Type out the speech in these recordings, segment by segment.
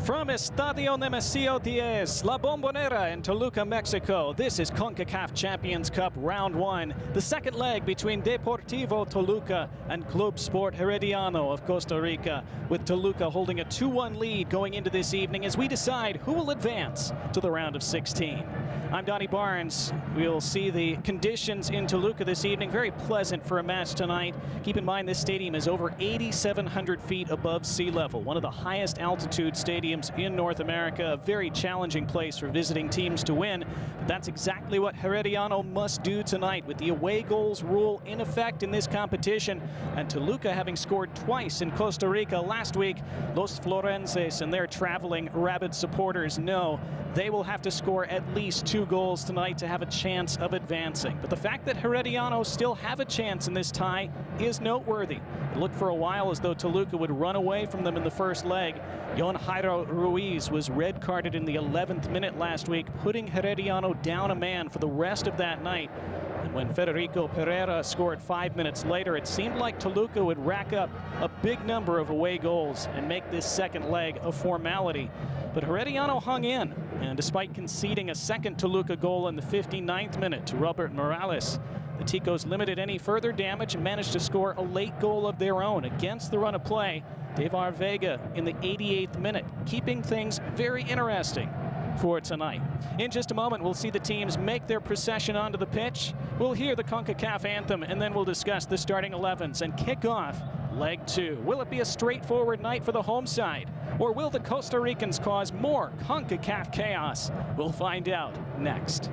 From Estadio Nemesio Diez, La Bombonera in Toluca, Mexico, this is Concacaf Champions Cup Round 1, the second leg between Deportivo Toluca and Club Sport Herediano of Costa Rica, with Toluca holding a 2-1 lead going into this evening as we decide who will advance to the round of 16. I'm Donnie Barnes. We'll see the conditions in Toluca this evening. Very pleasant for a match tonight. Keep in mind this stadium is over 8,700 feet above sea level, one of the highest altitude stadiums in North America, a very challenging place for visiting teams to win. But that's exactly what Herediano must do tonight, with the away goals rule in effect in this competition. And Toluca having scored twice in Costa Rica last week, Los Florenses and their traveling rabid supporters know they will have to score at least 2 goals tonight to have a chance of advancing. But the fact that Herediano still have a chance in this tie is noteworthy. It looked for a while as though Toluca would run away from them in the first leg. Yon Jairo Ruiz was red carded in the 11th minute last week, putting Herediano down a man for the rest of that night. And when Federico Pereira scored 5 minutes later, it seemed like Toluca would rack up a big number of away goals and make this second leg a formality. But Herediano hung in, and despite conceding a second Toluca goal in the 59th minute to Robert Morales, the Ticos limited any further damage and managed to score a late goal of their own against the run of play. Devar Vega in the 88th minute, keeping things very interesting for tonight. In just a moment, we'll see the teams make their procession onto the pitch. We'll hear the CONCACAF anthem, and then we'll discuss the starting 11s and kick off leg 2. Will it be a straightforward night for the home side, or will the Costa Ricans cause more CONCACAF chaos? We'll find out next.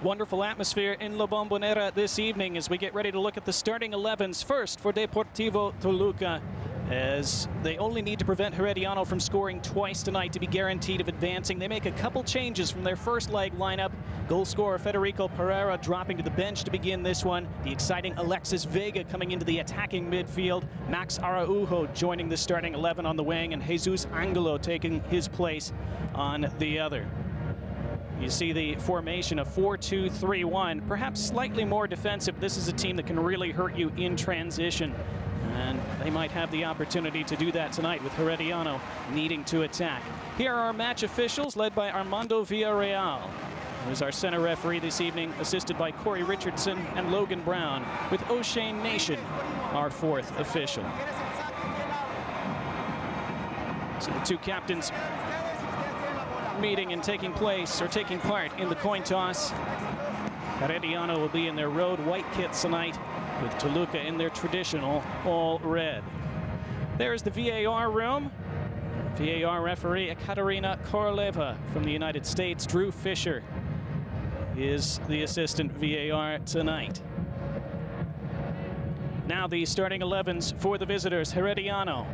Wonderful atmosphere in La Bombonera this evening as we get ready to look at the starting 11s first for Deportivo Toluca, as they only need to prevent Herediano from scoring twice tonight to be guaranteed of advancing. They make a couple changes from their first leg lineup. Goal scorer Federico Pereira dropping to the bench to begin this one. The exciting Alexis Vega coming into the attacking midfield. Max Araujo joining the starting 11 on the wing, and Jesus Angelo taking his place on the other. You see the formation of 4-2-3-1, perhaps slightly more defensive. This is a team that can really hurt you in transition, and they might have the opportunity to do that tonight with Herediano needing to attack. Here are our match officials, led by Armando Villarreal, who's our center referee this evening, assisted by Corey Richardson and Logan Brown, with O'Shane Nation, our fourth official. So the two captains meeting and taking part in the coin toss. Herediano will be in their road white kits tonight, with Toluca in their traditional all red. There's the VAR room. VAR referee Ekaterina Koroleva from the United States. Drew Fisher is the assistant VAR tonight. Now the starting 11s for the visitors. Herediano,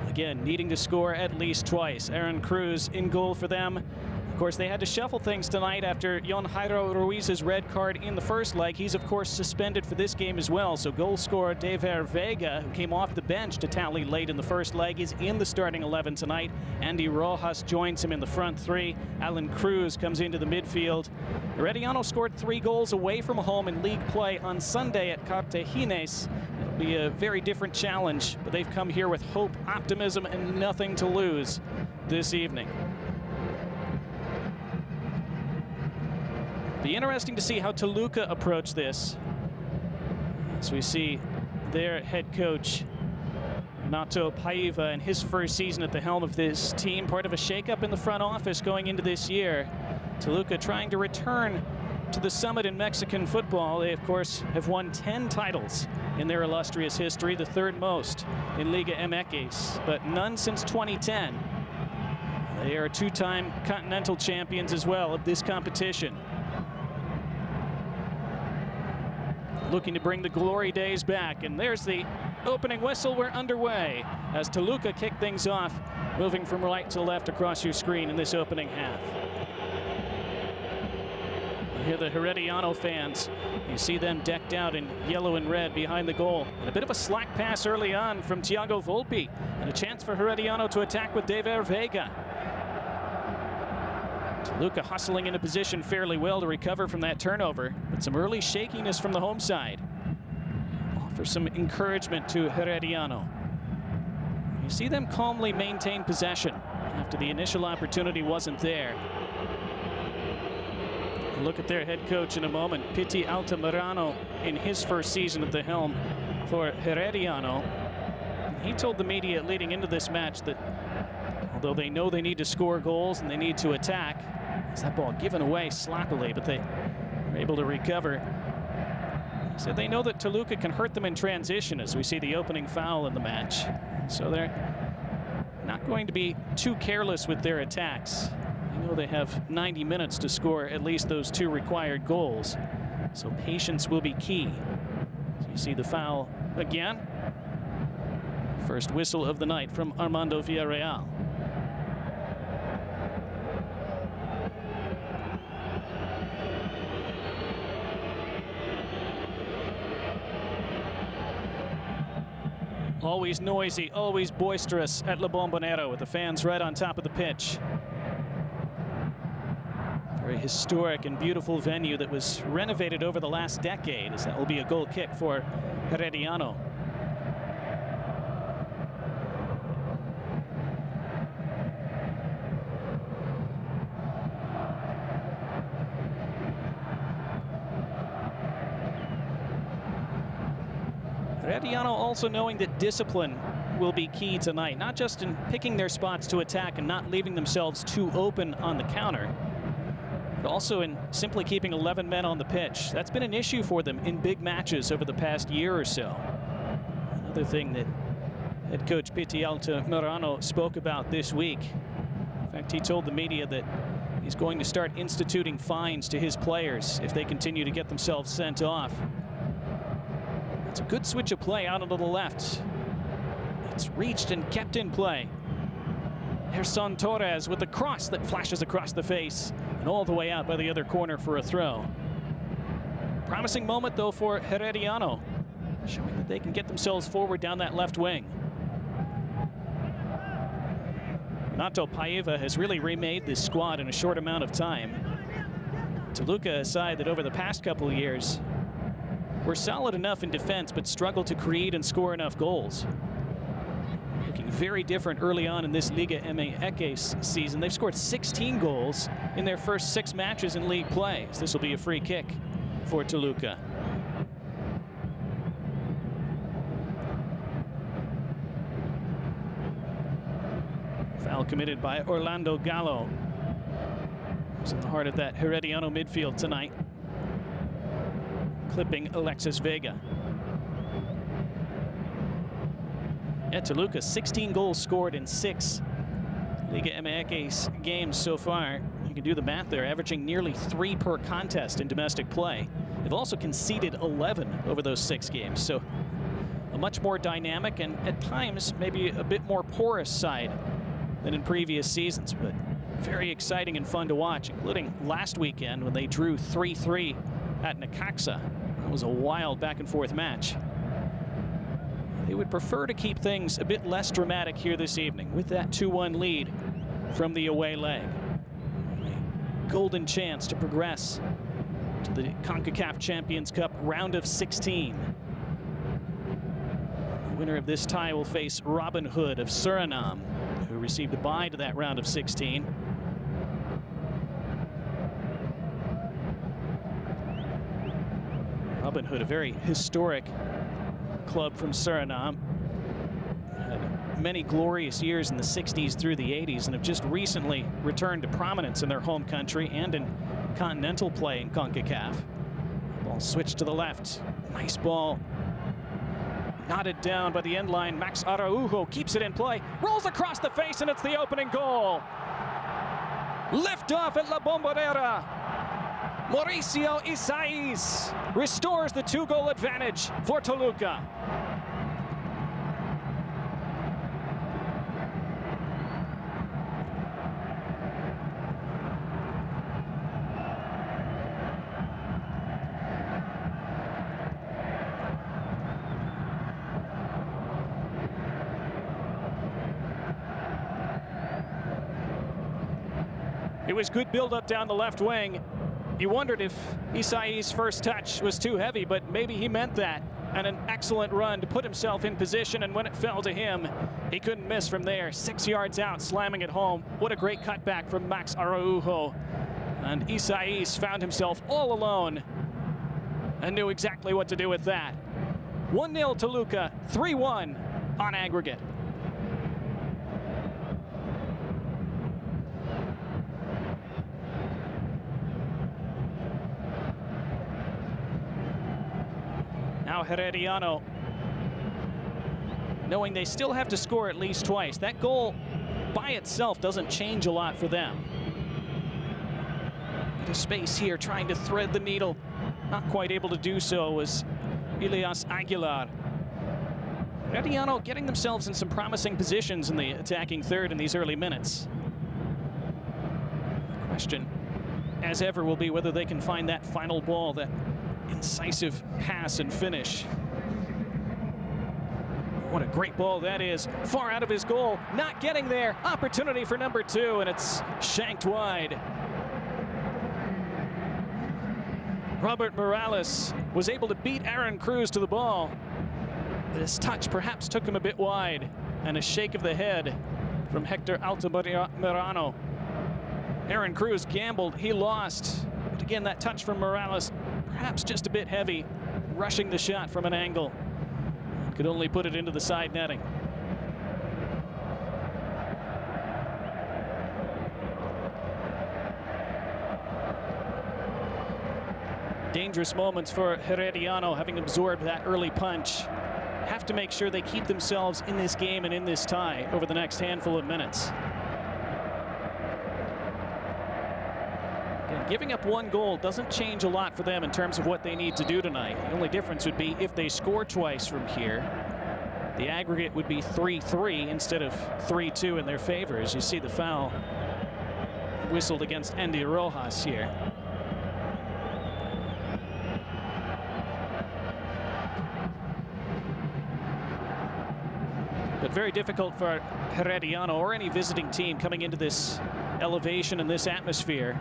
again, needing to score at least twice. Aaron Cruz in goal for them. Of course, they had to shuffle things tonight after Yon Jairo Ruiz's red card in the first leg. He's, of course, suspended for this game as well. So goal scorer Dever Vega, who came off the bench to tally late in the first leg, is in the starting 11 tonight. Andy Rojas joins him in the front three. Alan Cruz comes into the midfield. Herediano scored 3 goals away from home in league play on Sunday at Cartagines. It'll be a very different challenge, but they've come here with hope, optimism, and nothing to lose this evening. Be interesting to see how Toluca approach this, as we see their head coach Renato Paiva in his first season at the helm of this team, part of a shakeup in the front office going into this year. Toluca trying to return to the summit in Mexican football. They, of course, have won 10 titles in their illustrious history, the third most in Liga MX, but none since 2010. They are 2-time continental champions as well of this competition. Looking to bring the glory days back, and there's the opening whistle. We're underway as Toluca kick things off, moving from right to left across your screen in this opening half. You hear the Herediano fans. You see them decked out in yellow and red behind the goal. And a bit of a slack pass early on from Thiago Volpi, and a chance for Herediano to attack with Dever Vega. Toluca hustling into position fairly well to recover from that turnover, but some early shakiness from the home side. Offer some encouragement to Herediano. You see them calmly maintain possession after the initial opportunity wasn't there. Look at their head coach in a moment, Piti Altamirano, in his first season at the helm for Herediano. He told the media leading into this match that although they know they need to score goals and they need to attack, is that ball given away sloppily, but they are able to recover. He said they know that Toluca can hurt them in transition, as we see the opening foul in the match. So they're not going to be too careless with their attacks. They know they have 90 minutes to score at least those 2 required goals. So patience will be key. So you see the foul again. First whistle of the night from Armando Villarreal. Always noisy, always boisterous at La Bombonera, with the fans right on top of the pitch. Very historic and beautiful venue that was renovated over the last decade, as that will be a goal kick for Herediano. Herediano also knowing that discipline will be key tonight, not just in picking their spots to attack and not leaving themselves too open on the counter, but also in simply keeping 11 men on the pitch. That's been an issue for them in big matches over the past year or so. Another thing that head coach Piti Altamirano spoke about this week. In fact, he told the media that He's going to start instituting fines to his players if they continue to get themselves sent off. It's a good switch of play out onto the left. It's reached and kept in play. Gerson Torres with the cross that flashes across the face and all the way out by the other corner for a throw. Promising moment though for Herediano, showing that they can get themselves forward down that left wing. Renato Paiva has really remade this squad in a short amount of time. Toluca, a side that over the past couple of years were solid enough in defense but struggled to create and score enough goals. Looking very different early on in this Liga MX season. They've scored 16 goals in their first 6 matches in league play. So this will be a free kick for Toluca. Foul committed by Orlando Gallo, who's in the heart of that Herediano midfield tonight, clipping Alexis Vega. At Toluca, 16 goals scored in 6 Liga MX games so far. You can do the math there, averaging nearly 3 per contest in domestic play. They've also conceded 11 over those 6 games, so a much more dynamic and at times maybe a bit more porous side than in previous seasons, but very exciting and fun to watch, including last weekend when they drew 3-3 at Necaxa. It was a wild back and forth match. They would prefer to keep things a bit less dramatic here this evening with that 2-1 lead from the away leg. A golden chance to progress to the Concacaf Champions Cup round of 16. The winner of this tie will face Robinhood of Suriname, who received a bye to that round of 16. Robinhood, a very historic club from Suriname. Had many glorious years in the 60s through the 80s and have just recently returned to prominence in their home country and in continental play in CONCACAF. Ball switched to the left. Nice ball. Knotted down by the end line. Max Araujo keeps it in play. Rolls across the face and it's the opening goal. Lift off at La Bombonera. Mauricio Isais restores the 2-goal advantage for Toluca. It was good build-up down the left wing. You wondered if Isais' first touch was too heavy, but maybe he meant that. And an excellent run to put himself in position, and when it fell to him, he couldn't miss from there. 6 yards out, slamming it home. What a great cutback from Max Araujo. And Isais found himself all alone and knew exactly what to do with that. 1-0 Toluca, 3-1 on aggregate. Now Herediano, knowing they still have to score at least twice. That goal by itself doesn't change a lot for them. Bit of space here, trying to thread the needle. Not quite able to do so was Elias Aguilar. Herediano getting themselves in some promising positions in the attacking third in these early minutes. The question, as ever, will be whether they can find that final ball, that incisive pass and finish. What a great ball that is. Far out of his goal, not getting there. Opportunity for number 2, and it's shanked wide. Robert Morales was able to beat Aaron Cruz to the ball. This touch perhaps took him a bit wide, and a shake of the head from Hector Altamirano. Aaron Cruz gambled, he lost. But again, that touch from Morales, perhaps just a bit heavy, rushing the shot from an angle. Could only put it into the side netting. Dangerous moments for Herediano, having absorbed that early punch. Have to make sure they keep themselves in this game and in this tie over the next handful of minutes. Giving up 1 goal doesn't change a lot for them in terms of what they need to do tonight. The only difference would be if they score twice from here. The aggregate would be 3-3 instead of 3-2 in their favor, as you see the foul whistled against Andy Rojas here. But very difficult for Herediano or any visiting team coming into this elevation and this atmosphere.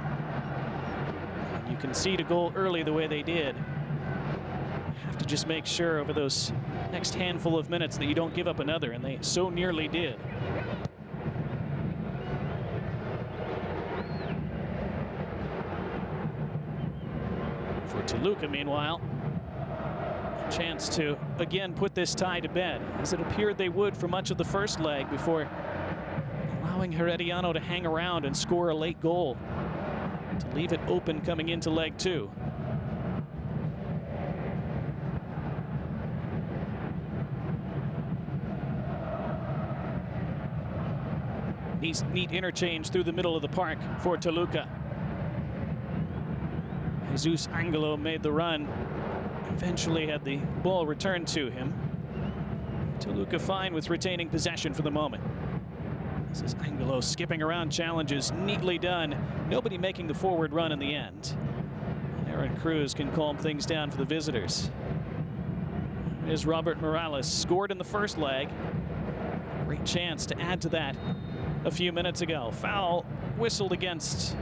You concede a goal early the way they did. You have to just make sure over those next handful of minutes that you don't give up another, and they so nearly did. For Toluca, meanwhile, a chance to again put this tie to bed, as it appeared they would for much of the first leg before allowing Herediano to hang around and score a late goal to leave it open coming into leg 2. Neat interchange through the middle of the park for Toluca. Jesus Angelo made the run, eventually had the ball returned to him. Toluca fine with retaining possession for the moment. This is Angelo skipping around challenges, neatly done. Nobody making the forward run in the end. And Aaron Cruz can calm things down for the visitors. Here's Robert Morales, scored in the first leg. Great chance to add to that a few minutes ago. Foul whistled against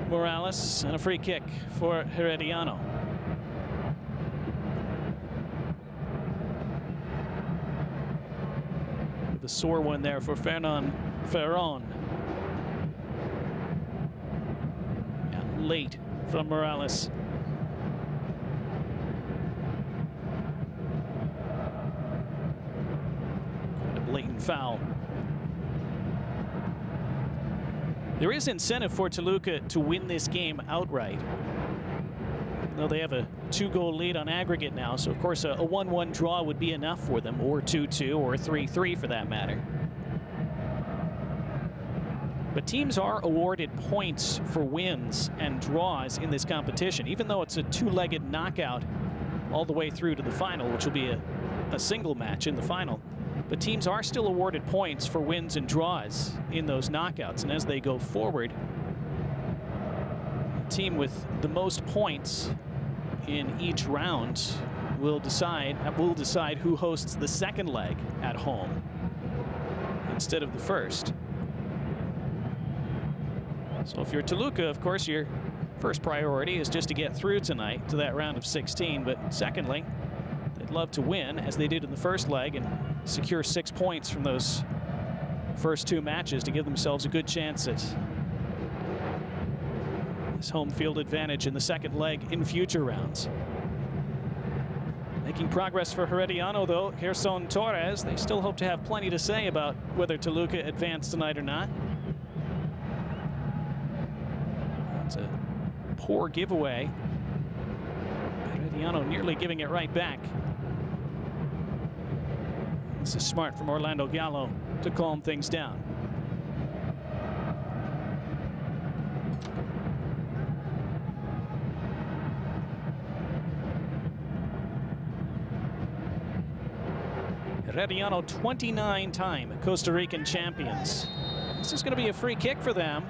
Morales and a free kick for Herediano. The sore one there for Fernan Ferron. Yeah, late from Morales. Quite a blatant foul. There is incentive for Toluca to win this game outright. Though they have a 2-goal lead on aggregate now, so of course a 1-1 draw would be enough for them, or 2-2, or 3-3 for that matter. But teams are awarded points for wins and draws in this competition, even though it's a 2-legged knockout all the way through to the final, which will be a single match in the final. But teams are still awarded points for wins and draws in those knockouts, and as they go forward, the team with the most points in each round will decide who hosts the second leg at home instead of the first. So if you're Toluca, of course, your first priority is just to get through tonight to that round of 16. But secondly, they'd love to win, as they did in the first leg, and secure 6 points from those first 2 matches to give themselves a good chance at this home field advantage in the second leg in future rounds. Making progress for Herediano, though, Gerson Torres. They still hope to have plenty to say about whether Toluca advanced tonight or not. It's a poor giveaway. Herediano nearly giving it right back. This is smart from Orlando Gallo to calm things down. Herediano, 29-time Costa Rican champions. This is going to be a free kick for them.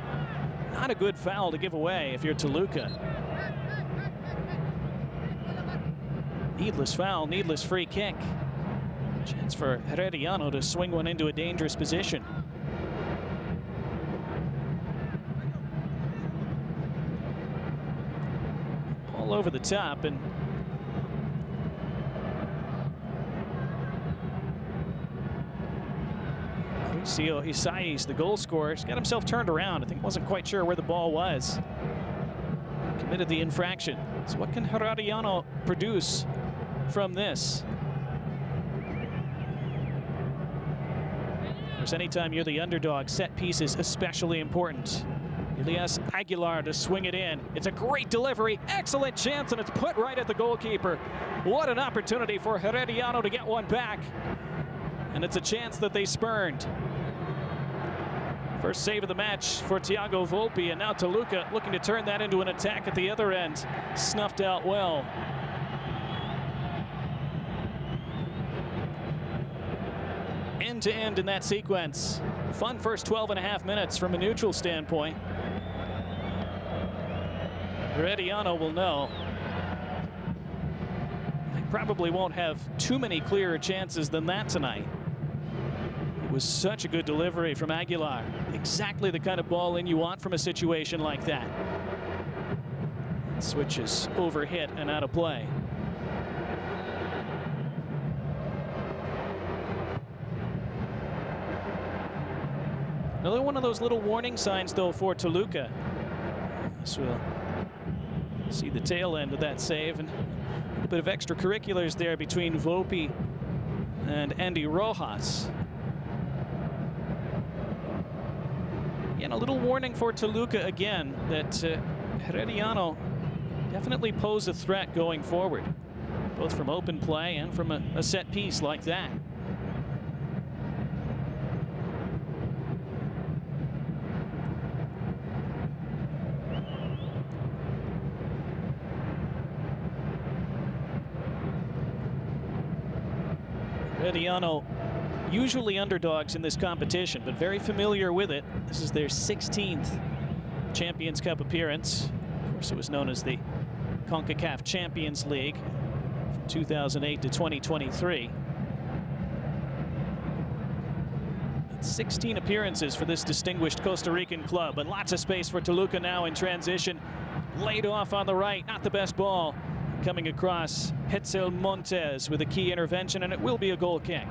Not a good foul to give away if you're Toluca. Needless foul, needless free kick. Chance for Herediano to swing one into a dangerous position. All over the top, and Mauricio Isais, the goal scorer, has got himself turned around. I think wasn't quite sure where the ball was. Committed the infraction. So what can Herediano produce from this? Of course, anytime you're the underdog, set piece is especially important. Elias Aguilar to swing it in. It's a great delivery, excellent chance, and it's put right at the goalkeeper. What an opportunity for Herediano to get one back. And it's a chance that they spurned. First save of the match for Thiago Volpi, and now Toluca looking to turn that into an attack at the other end. Snuffed out well. End to end in that sequence. Fun first 12.5 minutes from a neutral standpoint. Herediano will know they probably won't have too many clearer chances than that tonight. It was such a good delivery from Aguilar. Exactly the kind of ball in you want from a situation like that. Switches over hit and out of play. Another one of those little warning signs, though, for Toluca. So we'll see the tail end of that save, and a little bit of extracurriculars there between Volpi and Andy Rojas. And a little warning for Toluca again that Herediano definitely pose a threat going forward, both from open play and from a set piece like that. Herediano usually underdogs in this competition, but very familiar with it. This is their 16th Champions Cup appearance. Of course, it was known as the Concacaf Champions League from 2008 to 2023. 16 appearances for this distinguished Costa Rican club, but lots of space for Toluca now in transition. Laid off on the right, not the best ball. Coming across, Hetzel Montes with a key intervention, and it will be a goal kick.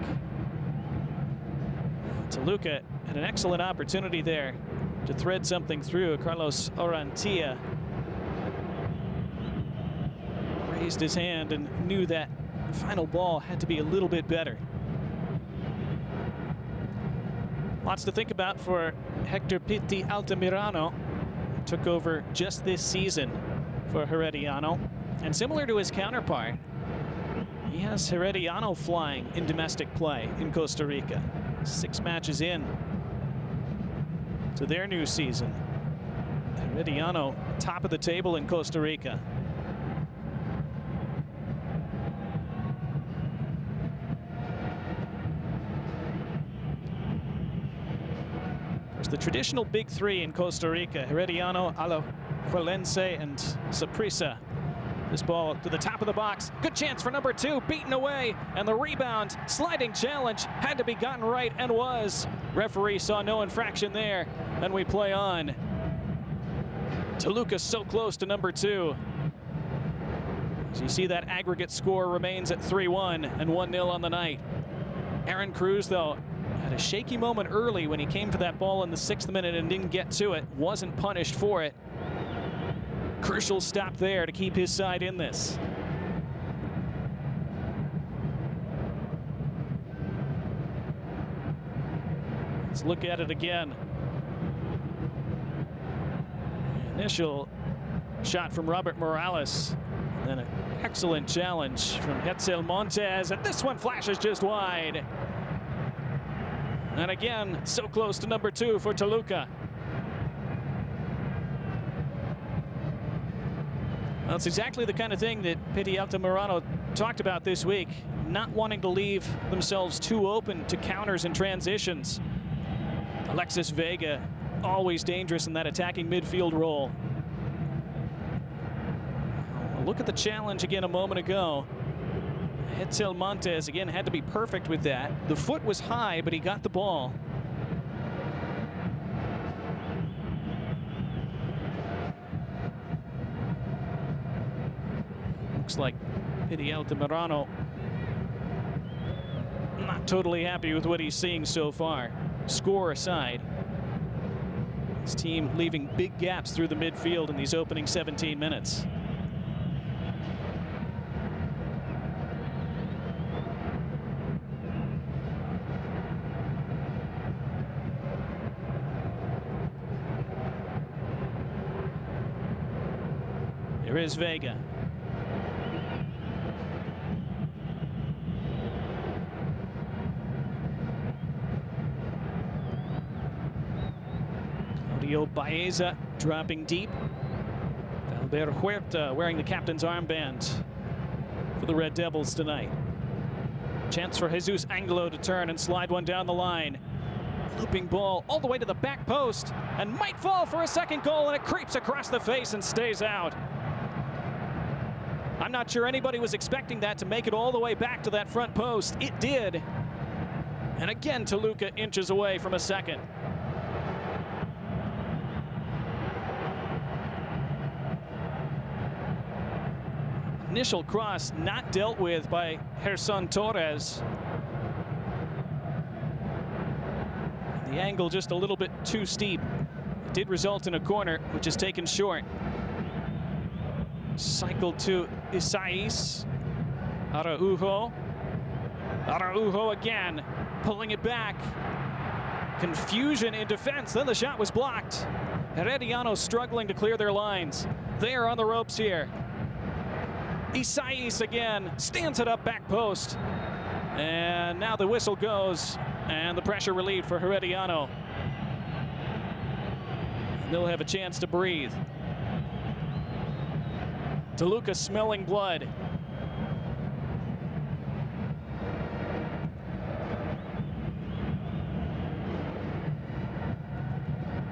Toluca had an excellent opportunity there to thread something through. Carlos Orantilla raised his hand and knew that final ball had to be a little bit better. Lots to think about for Hector Pitti Altamirano. Took over just this season for Herediano. And similar to his counterpart, he has Herediano flying in domestic play in Costa Rica. 6 matches in to their new season. Herediano top of the table in Costa Rica. There's the traditional big three in Costa Rica: Herediano, Alajuelense, and Saprissa. This ball to the top of the box. Good chance for number 2, beaten away, and the rebound, sliding challenge, had to be gotten right, and was. Referee saw no infraction there, and we play on. Toluca so close to number 2. As you see, that aggregate score remains at 3-1 and 1-0 on the night. Aaron Cruz, though, had a shaky moment early when he came for that ball in the 6th minute and didn't get to it. Wasn't punished for it. Crucial stop there to keep his side in this. Let's look at it again. Initial shot from Robert Morales, and then an excellent challenge from Hetzel Montes, and this one flashes just wide. And again, so close to number 2 for Toluca. Well, it's exactly the kind of thing that Pitti Altamirano talked about this week, not wanting to leave themselves too open to counters and transitions. Alexis Vega, always dangerous in that attacking midfield role. Look at the challenge again a moment ago. Hetzel Montes, again, had to be perfect with that. The foot was high, but he got the ball. Looks like Pitti Altamirano not totally happy with what he's seeing so far. Score aside, his team leaving big gaps through the midfield in these opening 17 minutes. Here is Vega. Mario Baeza dropping deep. Valber Huerta wearing the captain's armband for the Red Devils tonight. Chance for Jesus Angelo to turn and slide one down the line. Looping ball all the way to the back post and might fall for a second goal, and it creeps across the face and stays out. I'm not sure anybody was expecting that to make it all the way back to that front post. It did. And again, Toluca inches away from a second. Initial cross not dealt with by Gerson Torres. The angle just a little bit too steep. It did result in a corner, which is taken short. Cycled to Isais. Araujo. Araujo again, pulling it back. Confusion in defense, then the shot was blocked. Herediano struggling to clear their lines. They are on the ropes here. Isais again, stands it up back post. And now the whistle goes, and the pressure relieved for Herediano. They'll have a chance to breathe. Toluca smelling blood.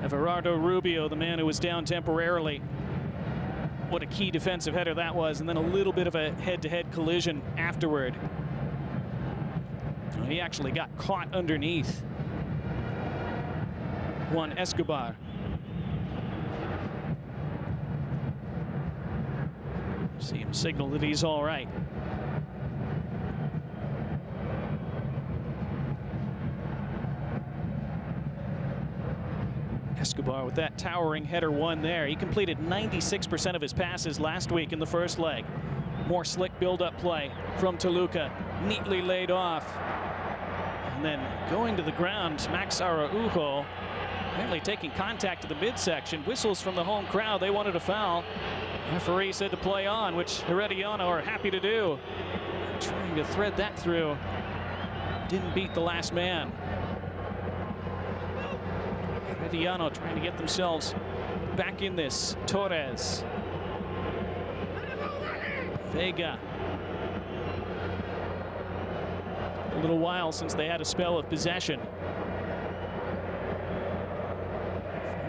Everardo Rubio, the man who was down temporarily. What a key defensive header that was, and then a little bit of a head-to-head collision afterward. Well, he actually got caught underneath Juan Escobar. See him signal that he's all right. Escobar with that towering header one there. He completed 96% of his passes last week in the first leg. More slick build-up play from Toluca, neatly laid off. And then going to the ground, Max Araujo apparently taking contact to the midsection. Whistles from the home crowd. They wanted a foul. Referee said to play on, which Herediano are happy to do. Trying to thread that through. Didn't beat the last man. Herediano trying to get themselves back in this. Torres. Vega. A little while since they had a spell of possession.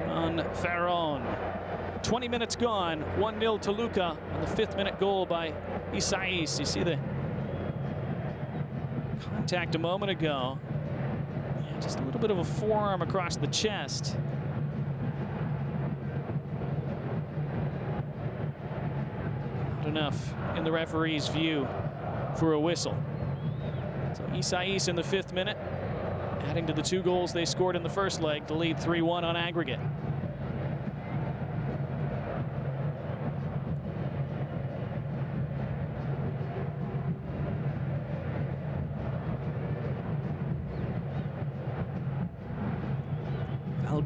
On Ferron. 20 minutes gone, 1-0 Toluca on the 5th minute goal by Isais. You see the contact a moment ago. Yeah, just a little bit of a forearm across the chest. Not enough in the referee's view for a whistle. So Isais in the 5th minute, adding to the 2 goals they scored in the first leg to lead 3-1 on aggregate.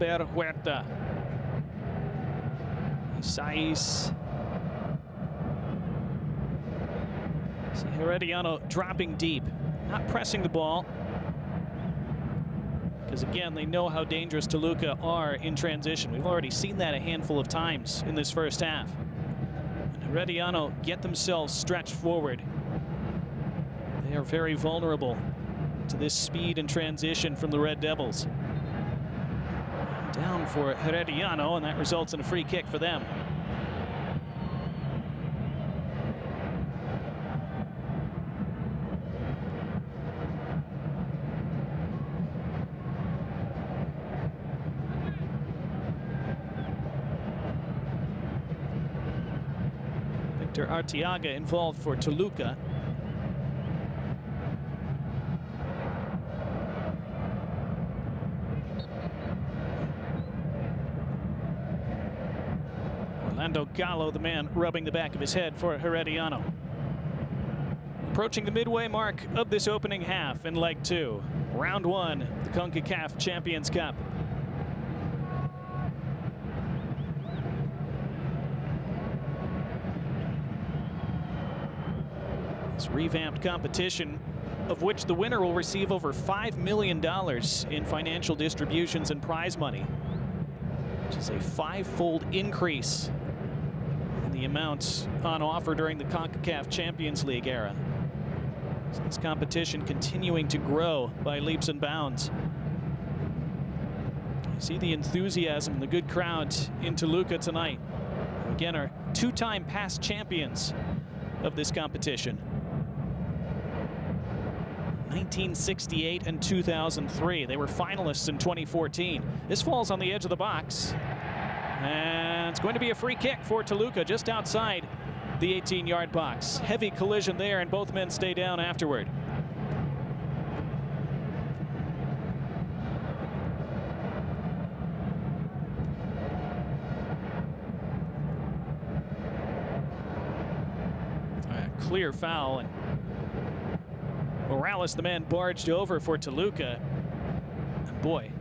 Valber Huerta. Isais. See Herediano dropping deep, not pressing the ball. Because again, they know how dangerous Toluca are in transition. We've already seen that a handful of times in this first half. And Herediano get themselves stretched forward. They are very vulnerable to this speed and transition from the Red Devils. Down for Herediano, and that results in a free kick for them. Victor Arteaga involved for Toluca. Orlando Gallo, the man rubbing the back of his head for Herediano. Approaching the midway mark of this opening half in leg 2. Round 1, the Concacaf Champions Cup. This revamped competition, of which the winner will receive over $5 million in financial distributions and prize money. which is a 5-fold increase in the amounts on offer during the CONCACAF Champions League era. So this competition continuing to grow by leaps and bounds. You see the enthusiasm and the good crowd in Toluca tonight. Again, are two-time past champions of this competition. 1968 and 2003. They were finalists in 2014. This falls on the edge of the box. And it's going to be a free kick for Toluca just outside the 18-yard box. Heavy collision there, and both men stay down afterward. Clear foul, and Morales, the man barged over for Toluca. And boy,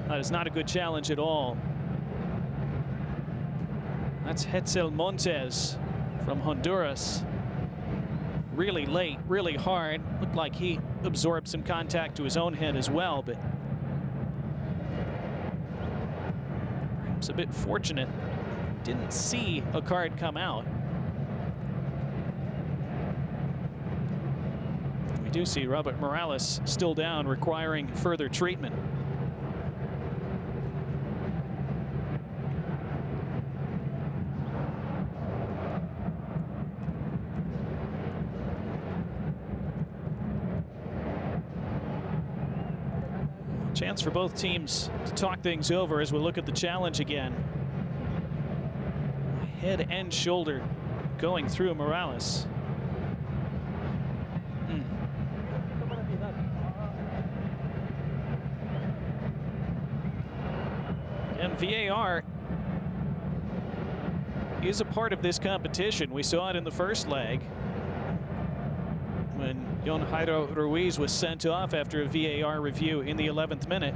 that is not a good challenge at all. That's Hetzel Montes from Honduras. Really late, really hard. Looked like he absorbed some contact to his own head as well, but perhaps a bit fortunate. Didn't see a card come out. We do see Robert Morales still down, requiring further treatment. Chance for both teams to talk things over as we look at the challenge again. Head and shoulder going through Morales. And VAR is a part of this competition. We saw it in the first leg when Yon Jairo Ruiz was sent off after a VAR review in the 11th minute.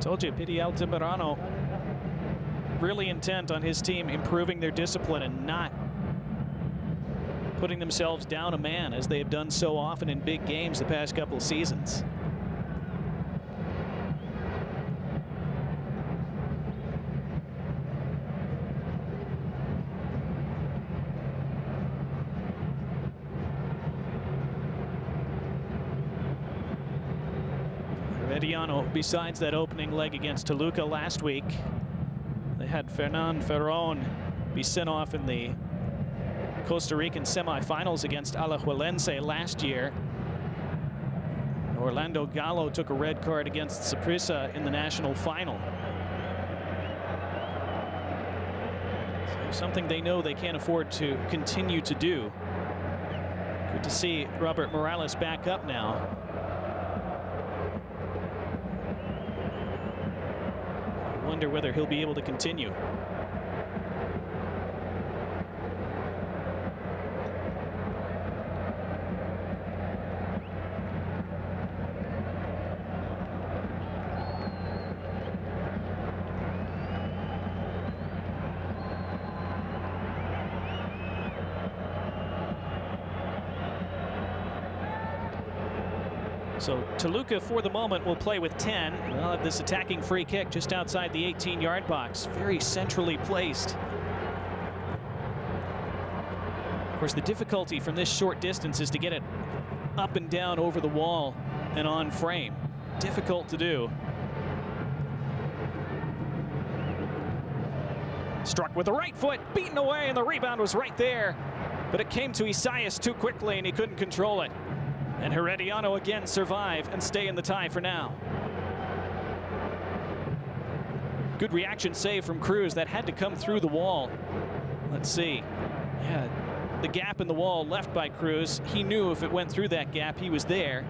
Told you, Pidi Altamirano really intent on his team improving their discipline and not putting themselves down a man as they have done so often in big games the past couple of seasons. Herediano, besides that opening leg against Toluca last week, they had Fernan Ferron be sent off in the Costa Rican semifinals against Alajuelense last year. Orlando Gallo took a red card against Saprissa in the national final. So something they know they can't afford to continue to do. Good to see Robert Morales back up now. I wonder whether he'll be able to continue. So Toluca, for the moment, will play with 10. They'll have this attacking free kick just outside the 18-yard box. Very centrally placed. Of course, the difficulty from this short distance is to get it up and down over the wall and on frame. Difficult to do. Struck with the right foot, beaten away, and the rebound was right there. But it came to Isais too quickly, and he couldn't control it. And Herediano again survive and stay in the tie for now. Good reaction save from Cruz. That had to come through the wall. Let's see. Yeah, the gap in the wall left by Cruz. He knew if it went through that gap, he was there.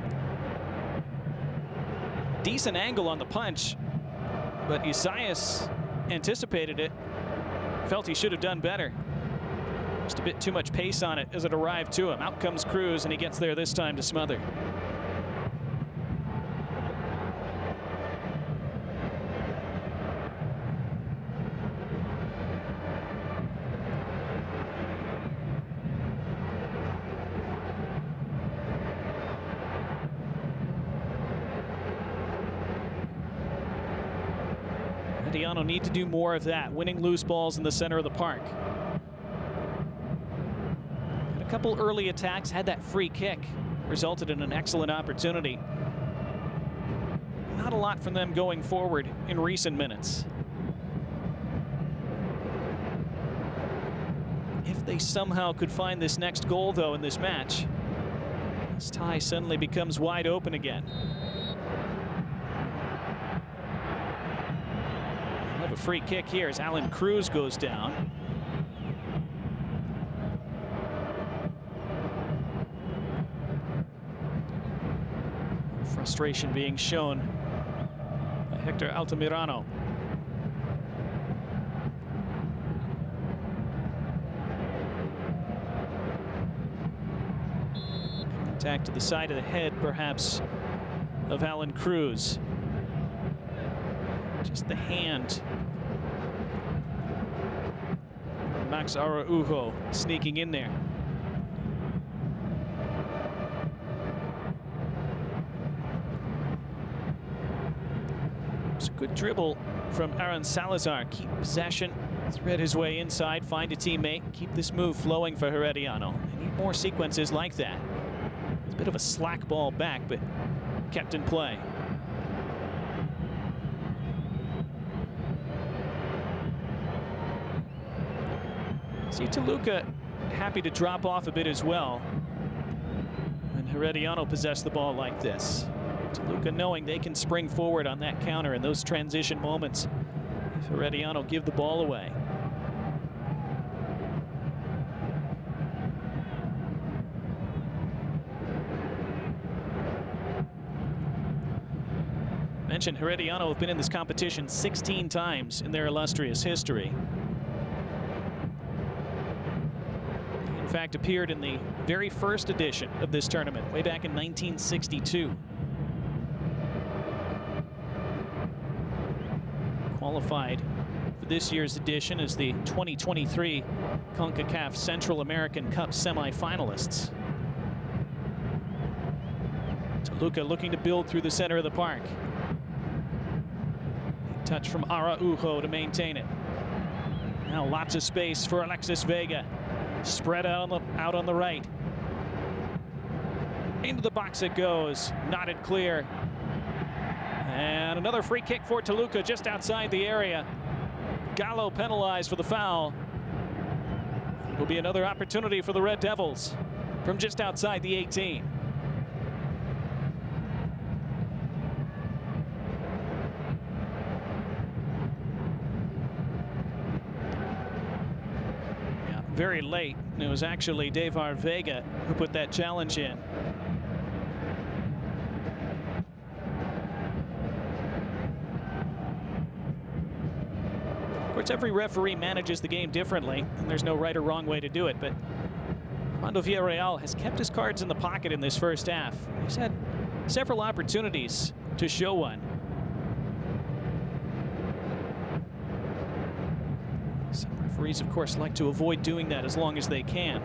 Decent angle on the punch, but Isais anticipated it. Felt he should have done better. Just a bit too much pace on it as it arrived to him. Out comes Cruz, and he gets there this time to smother. Herediano need to do more of that, winning loose balls in the center of the park. Had a couple early attacks, had that free kick, resulted in an excellent opportunity. Not a lot from them going forward in recent minutes. If they somehow could find this next goal, though, in this match, this tie suddenly becomes wide open again. We'll have a free kick here as Alan Cruz goes down. Frustration being shown by Hector Altamirano. Contact to the side of the head, perhaps, of Alan Cruz. Just the hand. Max Araujo sneaking in there. It's a good dribble from Aaron Salazar. Keep possession, thread his way inside, find a teammate, keep this move flowing for Herediano. They need more sequences like that. It's a bit of a slack ball back, but kept in play. See Toluca happy to drop off a bit as well when Herediano possess the ball like this. Toluca knowing they can spring forward on that counter in those transition moments if Herediano give the ball away. Mentioned Herediano have been in this competition 16 times in their illustrious history. In fact, appeared in the very first edition of this tournament way back in 1962. Qualified for this year's edition as the 2023 CONCACAF Central American Cup semifinalists. Toluca looking to build through the center of the park. Touch from Araujo to maintain it. Now lots of space for Alexis Vega. Spread out on the right. Into the box it goes. Knotted clear. And another free kick for Toluca just outside the area. Gallo penalized for the foul. It will be another opportunity for the Red Devils from just outside the 18. Very late. It was actually Devar Vega who put that challenge in. Of course, every referee manages the game differently, and there's no right or wrong way to do it, but Armando Villarreal has kept his cards in the pocket in this first half. He's had several opportunities to show one. Some referees, of course, like to avoid doing that as long as they can.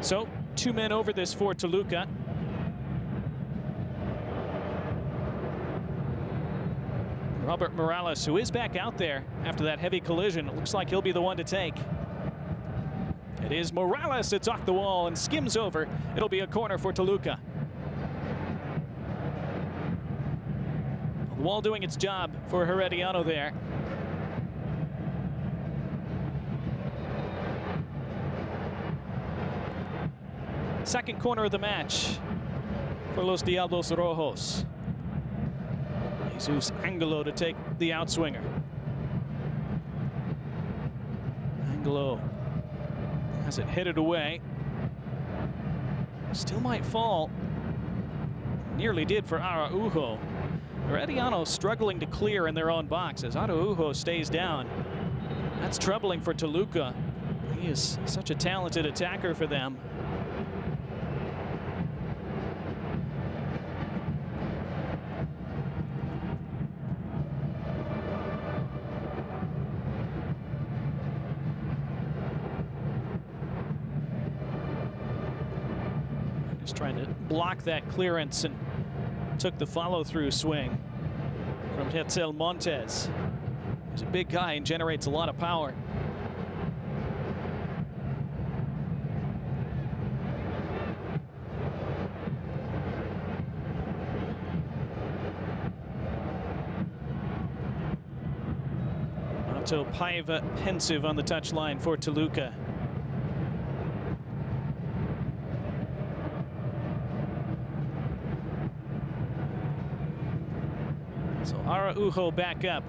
So, 2 men over this for Toluca. Robert Morales, who is back out there after that heavy collision. It looks like he'll be the one to take. It is Morales. It's off the wall and skims over. It'll be a corner for Toluca. The wall doing its job for Herediano there. Second corner of the match for Los Diablos Rojos. Jesus Angelo to take the outswinger. Angelo has it headed away. Still might fall. Nearly did for Araujo. Herediano struggling to clear in their own box as Araujo stays down. That's troubling for Toluca. He is such a talented attacker for them. Just trying to block that clearance and took the follow-through swing from Hetzel Montes. He's a big guy and generates a lot of power. So Paiva pensive on the touchline for Toluca. So Araujo back up.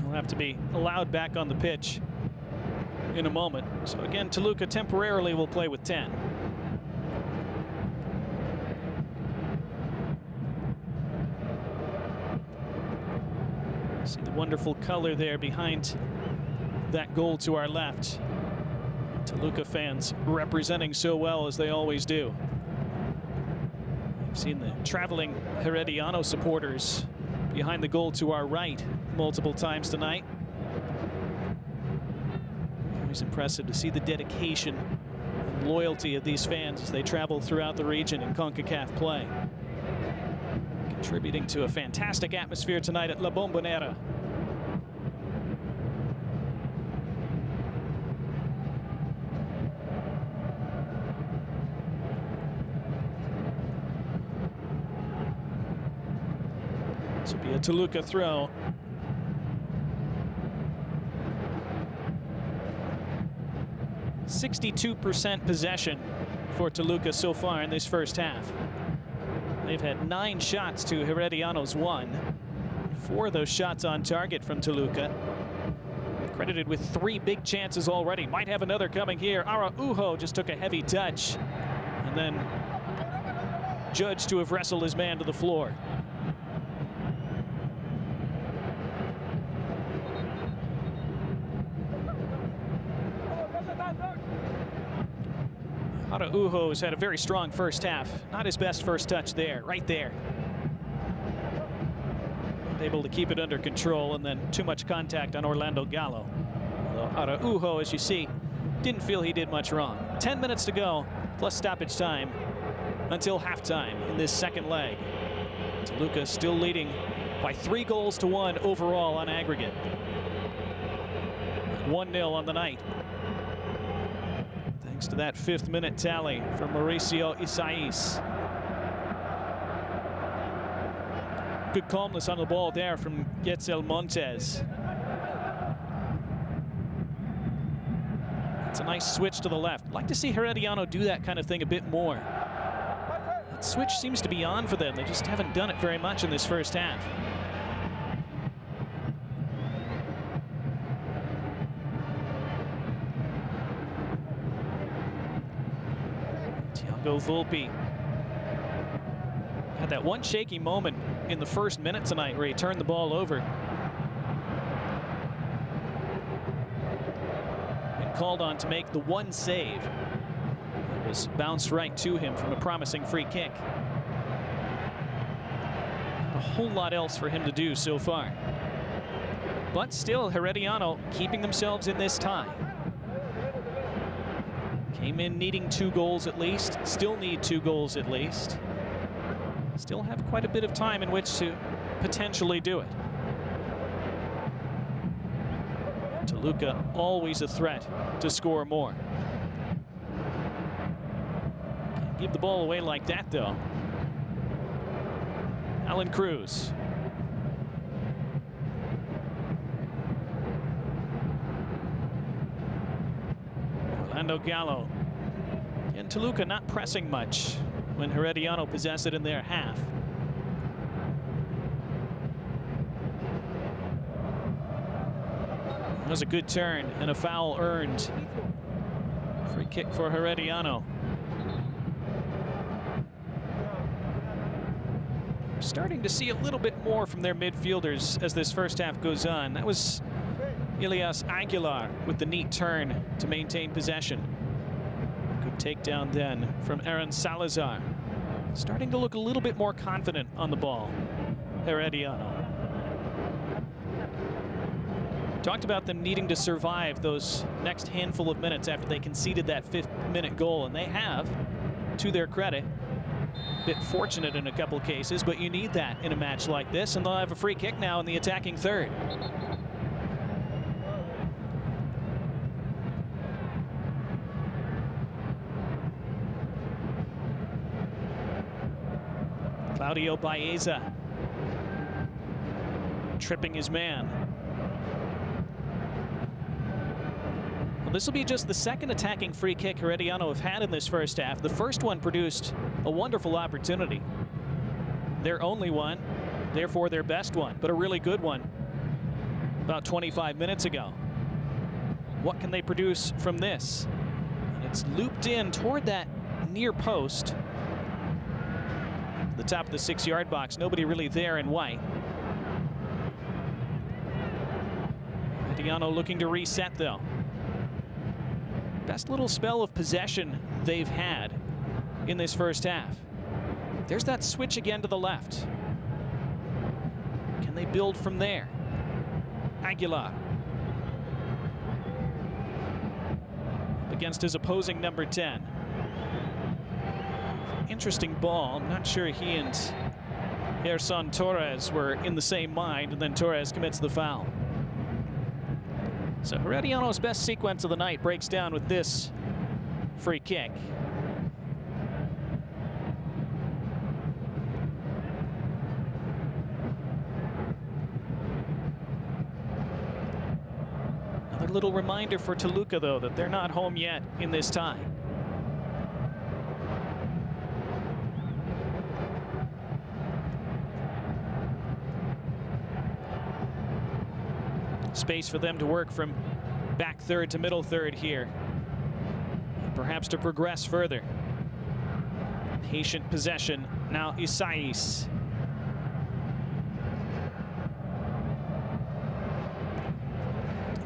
He'll have to be allowed back on the pitch in a moment. So again, Toluca temporarily will play with 10. See the wonderful color there behind that goal to our left. Toluca fans representing so well as they always do. We've seen the traveling Herediano supporters behind the goal to our right multiple times tonight. Always impressive to see the dedication and loyalty of these fans as they travel throughout the region in CONCACAF play. Contributing to a fantastic atmosphere tonight at La Bombonera. This will be a Toluca throw. .62% possession for Toluca so far in this first half. They've had 9 shots to Herediano's 1. 4 of those shots on target from Toluca. Credited with 3 big chances already. Might have another coming here. Araujo just took a heavy touch and then judged to have wrestled his man to the floor. Araujo has had a very strong first half. Not his best first touch there, right there. Able to keep it under control, and then too much contact on Orlando Gallo. Although Araujo, as you see, didn't feel he did much wrong. 10 minutes to go, plus stoppage time until halftime in this second leg. Toluca still leading by 3-1 overall on aggregate. 1-0 on the night. Thanks to that 5th minute tally from Mauricio Isais. Good calmness on the ball there from Hetzel Montes. It's a nice switch to the left. I'd like to see Herediano do that kind of thing a bit more. That switch seems to be on for them. They just haven't done it very much in this first half. Volpe had that one shaky moment in the first minute tonight where he turned the ball over. And called on to make the one save. It was bounced right to him from a promising free kick. Not a whole lot else for him to do so far. But still, Herediano keeping themselves in this tie. Came in needing 2 goals at least, still need 2 goals at least. Still have quite a bit of time in which to potentially do it. Toluca always a threat to score more. Can't give the ball away like that though. Alan Cruz. Orlando Gallo. And Toluca not pressing much when Herediano possess it in their half. That was a good turn and a foul earned. Free kick for Herediano. We're starting to see a little bit more from their midfielders as this first half goes on. That was Elias Aguilar with the neat turn to maintain possession. Good takedown then from Aaron Salazar. Starting to look a little bit more confident on the ball, Herediano. Talked about them needing to survive those next handful of minutes after they conceded that 5th-minute goal, and they have, to their credit. A bit fortunate in a couple cases, but you need that in a match like this, and they'll have a free kick now in the attacking third. Claudio Baeza tripping his man. Well, this will be just the second attacking free kick Herediano have had in this first half. The first one produced a wonderful opportunity. Their only one, therefore their best one, but a really good one about 25 minutes ago. What can they produce from this? And it's looped in toward that near post. The top of the 6-yard box, nobody really there in white. Herediano looking to reset though. Best little spell of possession they've had in this first half. There's that switch again to the left. Can they build from there? Aguilar. Against his opposing number 10. Interesting ball. I'm not sure he and Gerson Torres were in the same mind, and then Torres commits the foul. So Herediano's best sequence of the night breaks down with this free kick. Another little reminder for Toluca, though, that they're not home yet in this tie. Space for them to work from back third to middle third here. And perhaps to progress further. Patient possession. Now Isais.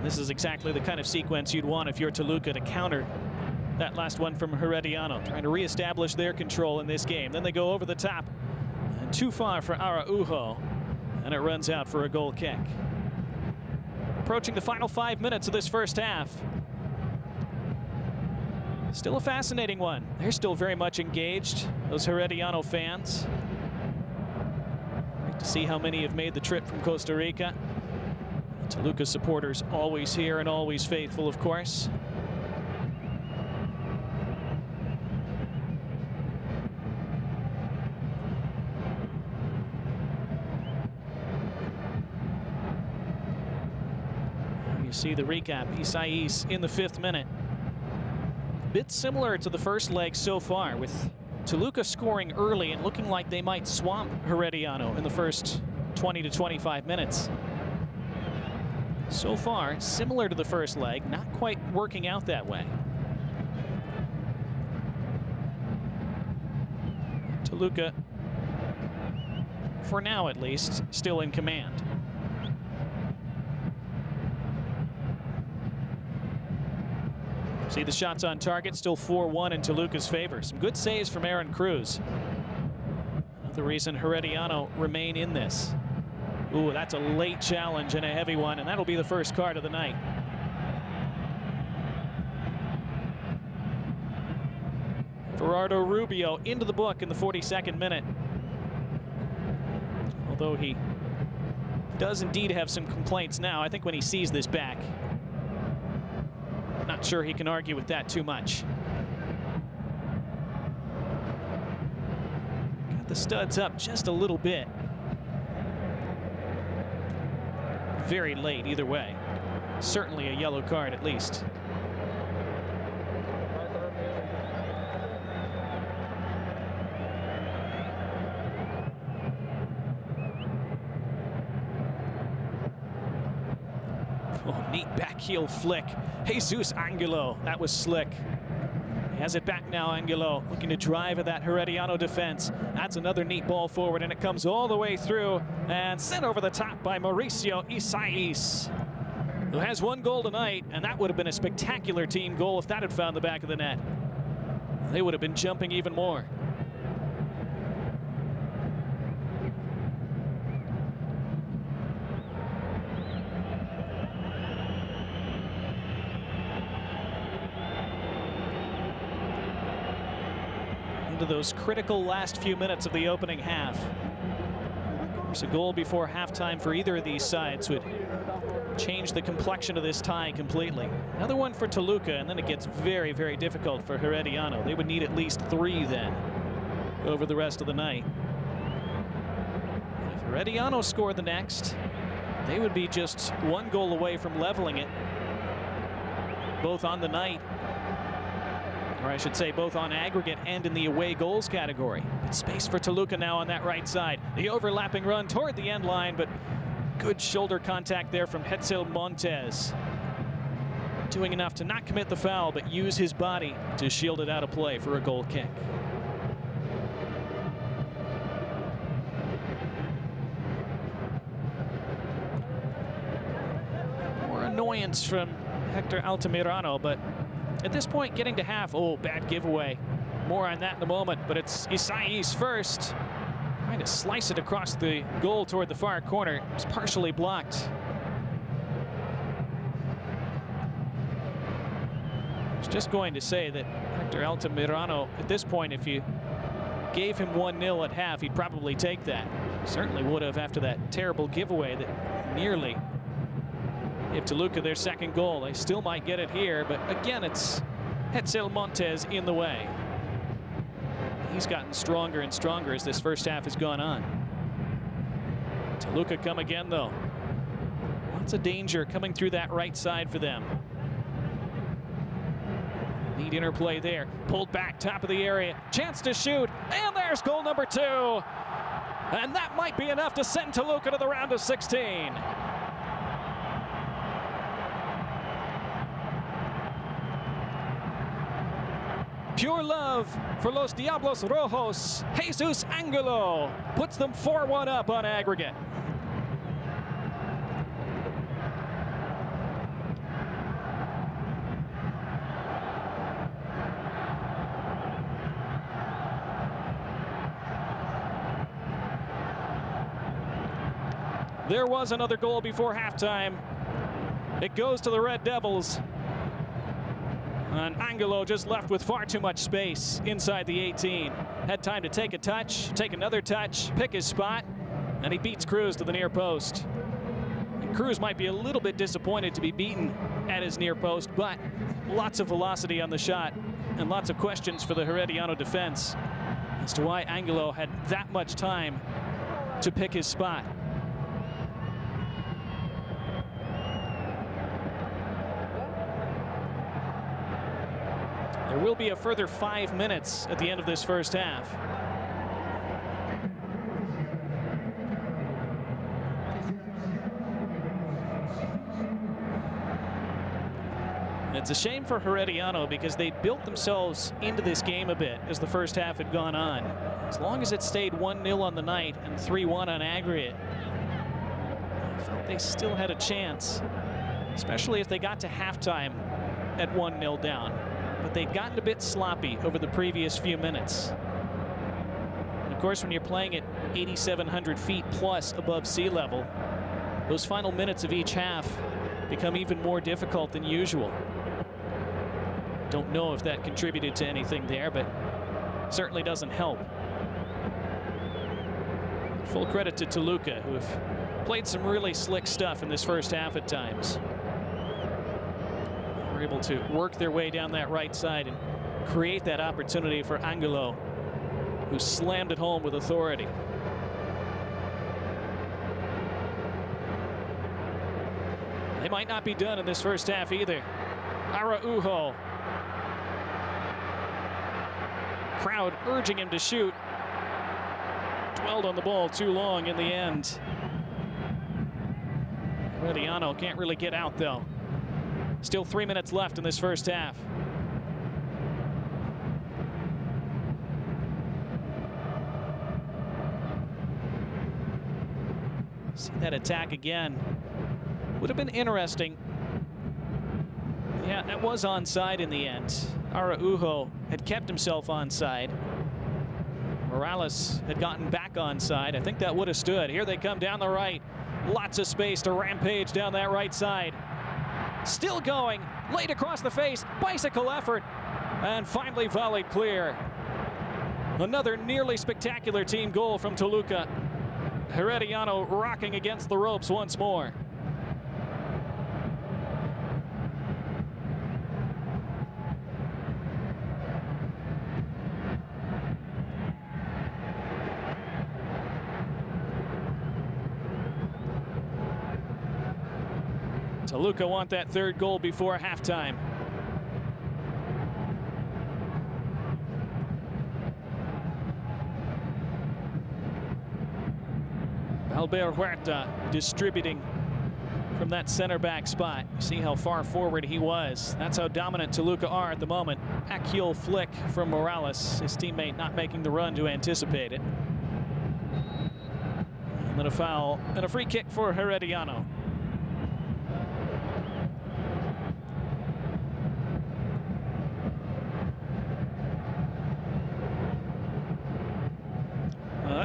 This is exactly the kind of sequence you'd want if you're Toluca to counter that last one from Herediano. Trying to reestablish their control in this game. Then they go over the top. And too far for Araujo. And it runs out for a goal kick. Approaching the final 5 minutes of this first half. Still a fascinating one. They're still very much engaged, those Herediano fans. Great to see how many have made the trip from Costa Rica. Toluca supporters always here and always faithful, of course. You see the recap. Isais in the 5th minute. Bit similar to the first leg so far, with Toluca scoring early and looking like they might swamp Herediano in the first 20 to 25 minutes. So far, similar to the first leg, not quite working out that way. Toluca, for now at least, still in command. See the shots on target, still 4-1 in Toluca's favor. Some good saves from Aaron Cruz. Another reason Herediano remain in this. Ooh, that's a late challenge and a heavy one, and that'll be the first card of the night. Gerardo Rubio into the book in the 42nd minute. Although he does indeed have some complaints now, I think when he sees this back, not sure he can argue with that too much. Got the studs up just a little bit. Very late either way. Certainly a yellow card at least. Oh, neat back heel flick. Jesus Angulo, that was slick. He has it back now, Angulo, looking to drive at that Herediano defense. That's another neat ball forward, and it comes all the way through and sent over the top by Mauricio Isais, who has 1 goal tonight, and that would have been a spectacular team goal if that had found the back of the net. They would have been jumping even more. into those critical last few minutes of the opening half. There's a goal before halftime for either of these sides would change the complexion of this tie completely. Another one for Toluca, and then it gets very, very difficult for Herediano. They would need at least 3 then over the rest of the night. And if Herediano scored the next, they would be just 1 goal away from leveling it, both on the night, or I should say both on aggregate and in the away goals category. But space for Toluca now on that right side. The overlapping run toward the end line, but good shoulder contact there from Hetzel Montes. Doing enough to not commit the foul, but use his body to shield it out of play for a goal kick. More annoyance from Hector Altamirano, but at this point, getting to half, oh, bad giveaway. More on that in a moment, but it's Isais first. Trying to slice it across the goal toward the far corner. It's partially blocked. I was just going to say that Hector Altamirano, at this point, if you gave him 1-0 at half, he'd probably take that. Certainly would have after that terrible giveaway that nearly gave Toluca their second goal. They still might get it here, but again, it's Hetzel Montes in the way. He's gotten stronger and stronger as this first half has gone on. Toluca come again, though. Lots of danger coming through that right side for them. Neat interplay there. Pulled back, top of the area. Chance to shoot, and there's goal number 2. And that might be enough to send Toluca to the round of 16. Pure love for Los Diablos Rojos. Jesus Angelo puts them 4-1 up on aggregate. There was another goal before halftime. It goes to the Red Devils. And Angelo just left with far too much space inside the 18. Had time to take a touch, take another touch, pick his spot, and he beats Cruz to the near post. And Cruz might be a little bit disappointed to be beaten at his near post, but lots of velocity on the shot and lots of questions for the Herediano defense as to why Angelo had that much time to pick his spot. There will be a further 5 minutes at the end of this first half. It's a shame for Herediano because they built themselves into this game a bit as the first half had gone on. As long as it stayed 1-0 on the night and 3-1 on aggregate, I felt they still had a chance, especially if they got to halftime at 1-0 down. But they'd gotten a bit sloppy over the previous few minutes. And of course, when you're playing at 8,700 feet plus above sea level, those final minutes of each half become even more difficult than usual. Don't know if that contributed to anything there, but certainly doesn't help. Full credit to Toluca, who have played some really slick stuff in this first half at times. Able to work their way down that right side and create that opportunity for Angelo, who slammed it home with authority. They might not be done in this first half either. Araujo. Crowd urging him to shoot. Dwelled on the ball too long in the end. Herediano can't really get out, though. Still 3 minutes left in this first half. See that attack again. Would have been interesting. Yeah, that was onside in the end. Araujo had kept himself onside. Morales had gotten back onside. I think that would have stood. Here they come down the right. Lots of space to rampage down that right side. Still going, laid across the face, bicycle effort, and finally volleyed clear. Another nearly spectacular team goal from Toluca. Herediano rocking against the ropes once more. Toluca want that third goal before halftime. Albert Huerta distributing from that center back spot. See how far forward he was. That's how dominant Toluca are at the moment. Back-heel flick from Morales, his teammate not making the run to anticipate it. And then a foul and a free kick for Herediano.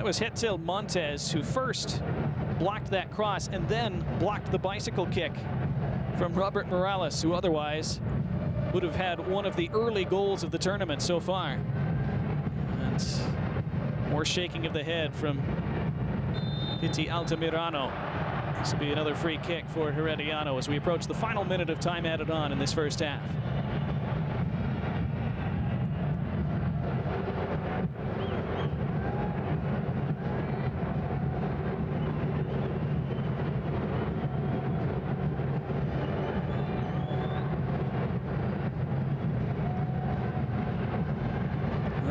That was Hetzel Montes who first blocked that cross and then blocked the bicycle kick from Robert Morales, who otherwise would have had one of the early goals of the tournament so far. And more shaking of the head from Piti Altamirano. This will be another free kick for Herediano as we approach the final minute of time added on in this first half.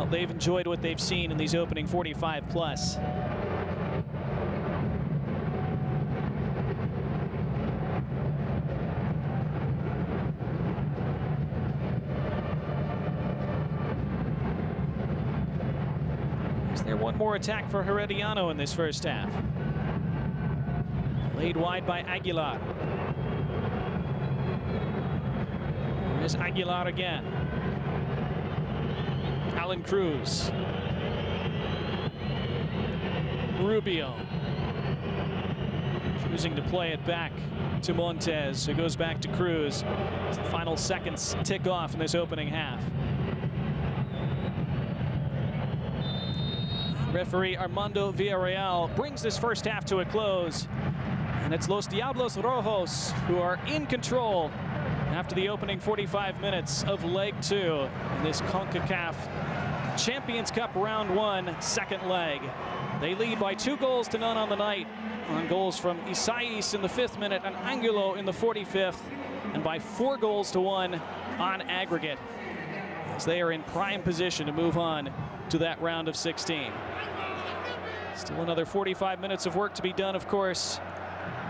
Well, they've enjoyed what they've seen in these opening 45 plus. Is there one more attack for Herediano in this first half? Laid wide by Aguilar. Here's Aguilar again. Alan Cruz. Rubio. Choosing to play it back to Montes, who goes back to Cruz as the final seconds tick off in this opening half. Referee Armando Villarreal brings this first half to a close. And it's Los Diablos Rojos who are in control after the opening 45 minutes of leg 2 in this Concacaf Champions Cup round 1 second leg. They lead by 2-0 on the night on goals from Isais in the 5th minute and Angulo in the 45th, and by 4-1 on aggregate, as they are in prime position to move on to that round of 16. Still another 45 minutes of work to be done, of course,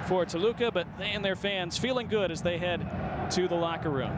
for Toluca, but they and their fans feeling good as they head to the locker room.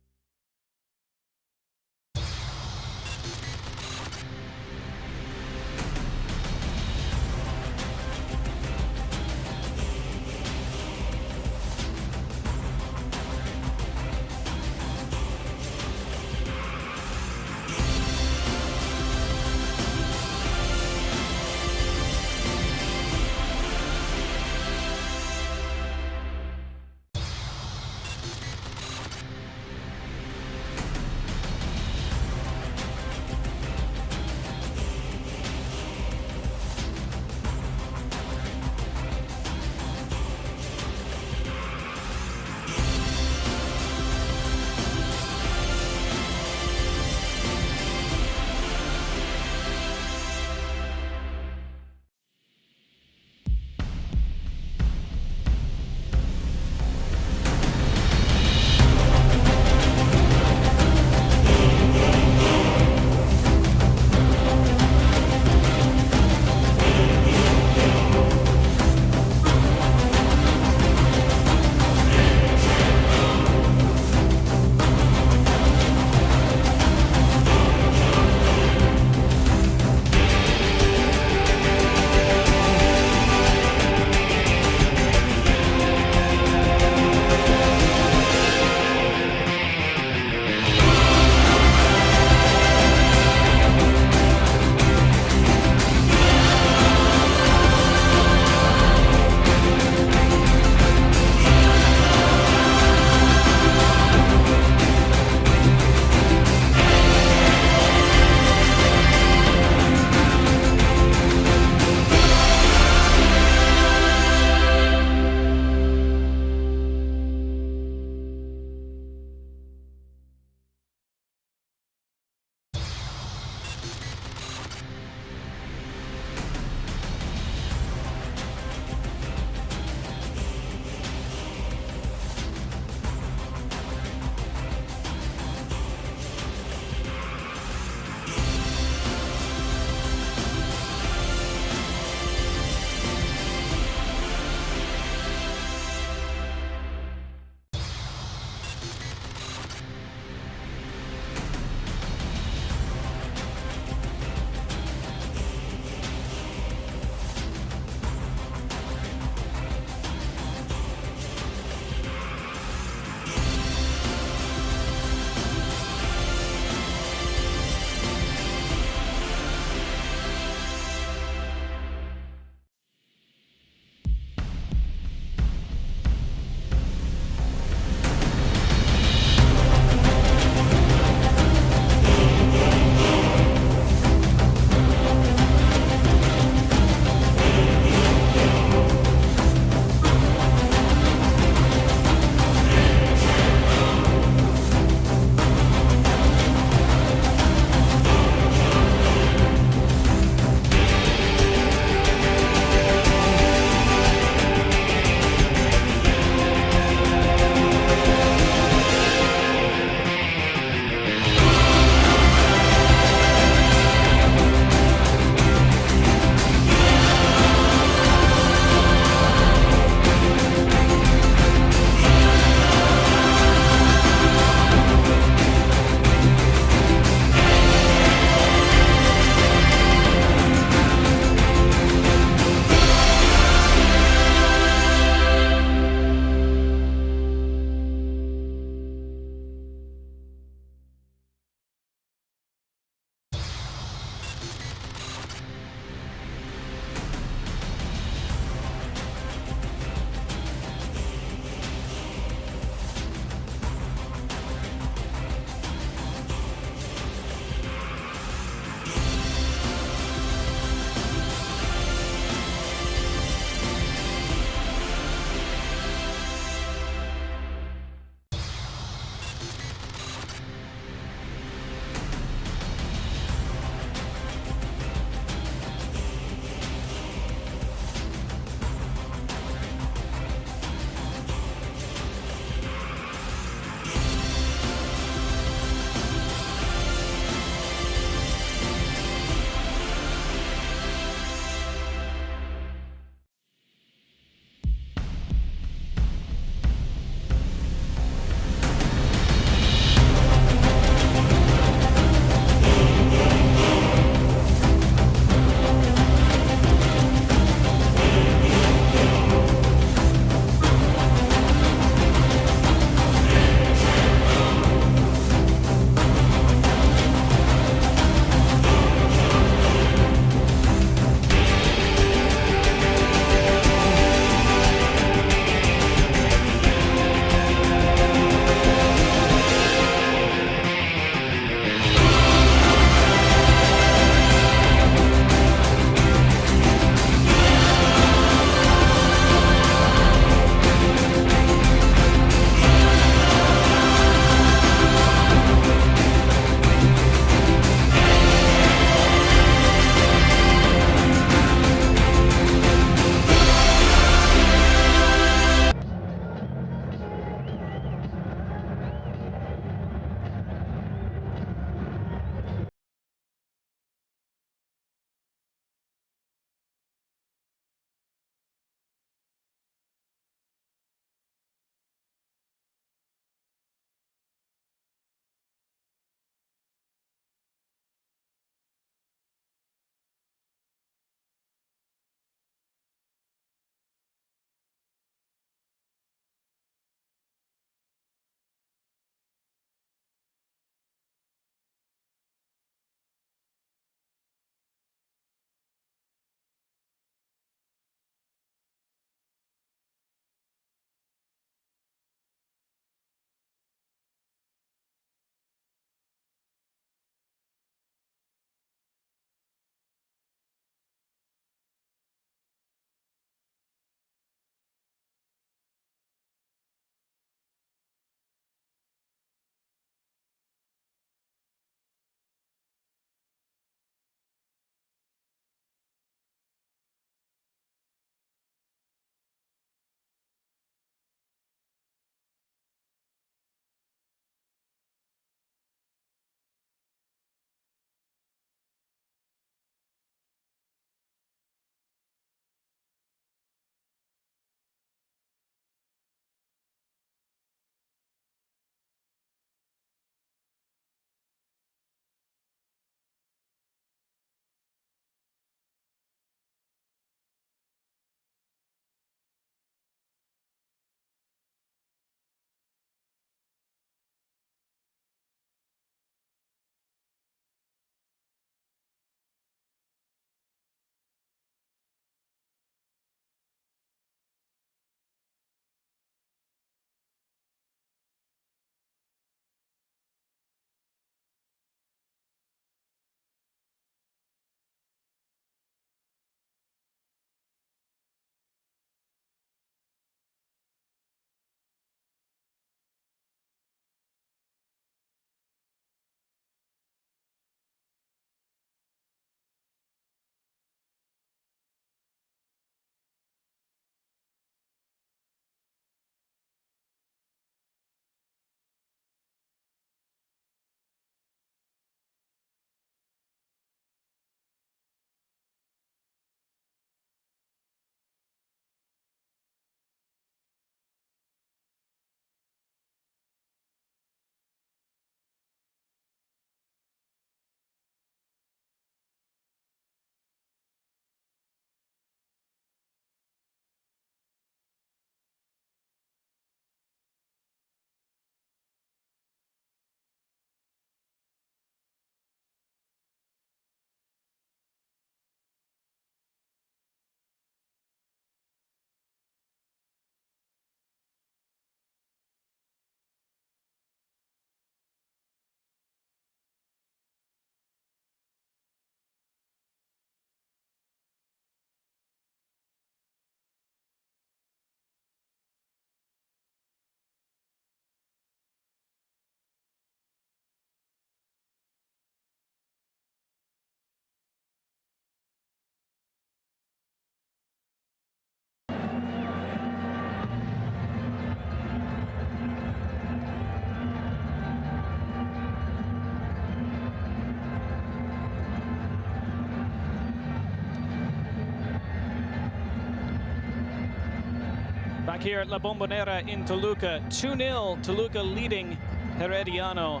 Back here at La Bombonera in Toluca, 2-0, Toluca leading Herediano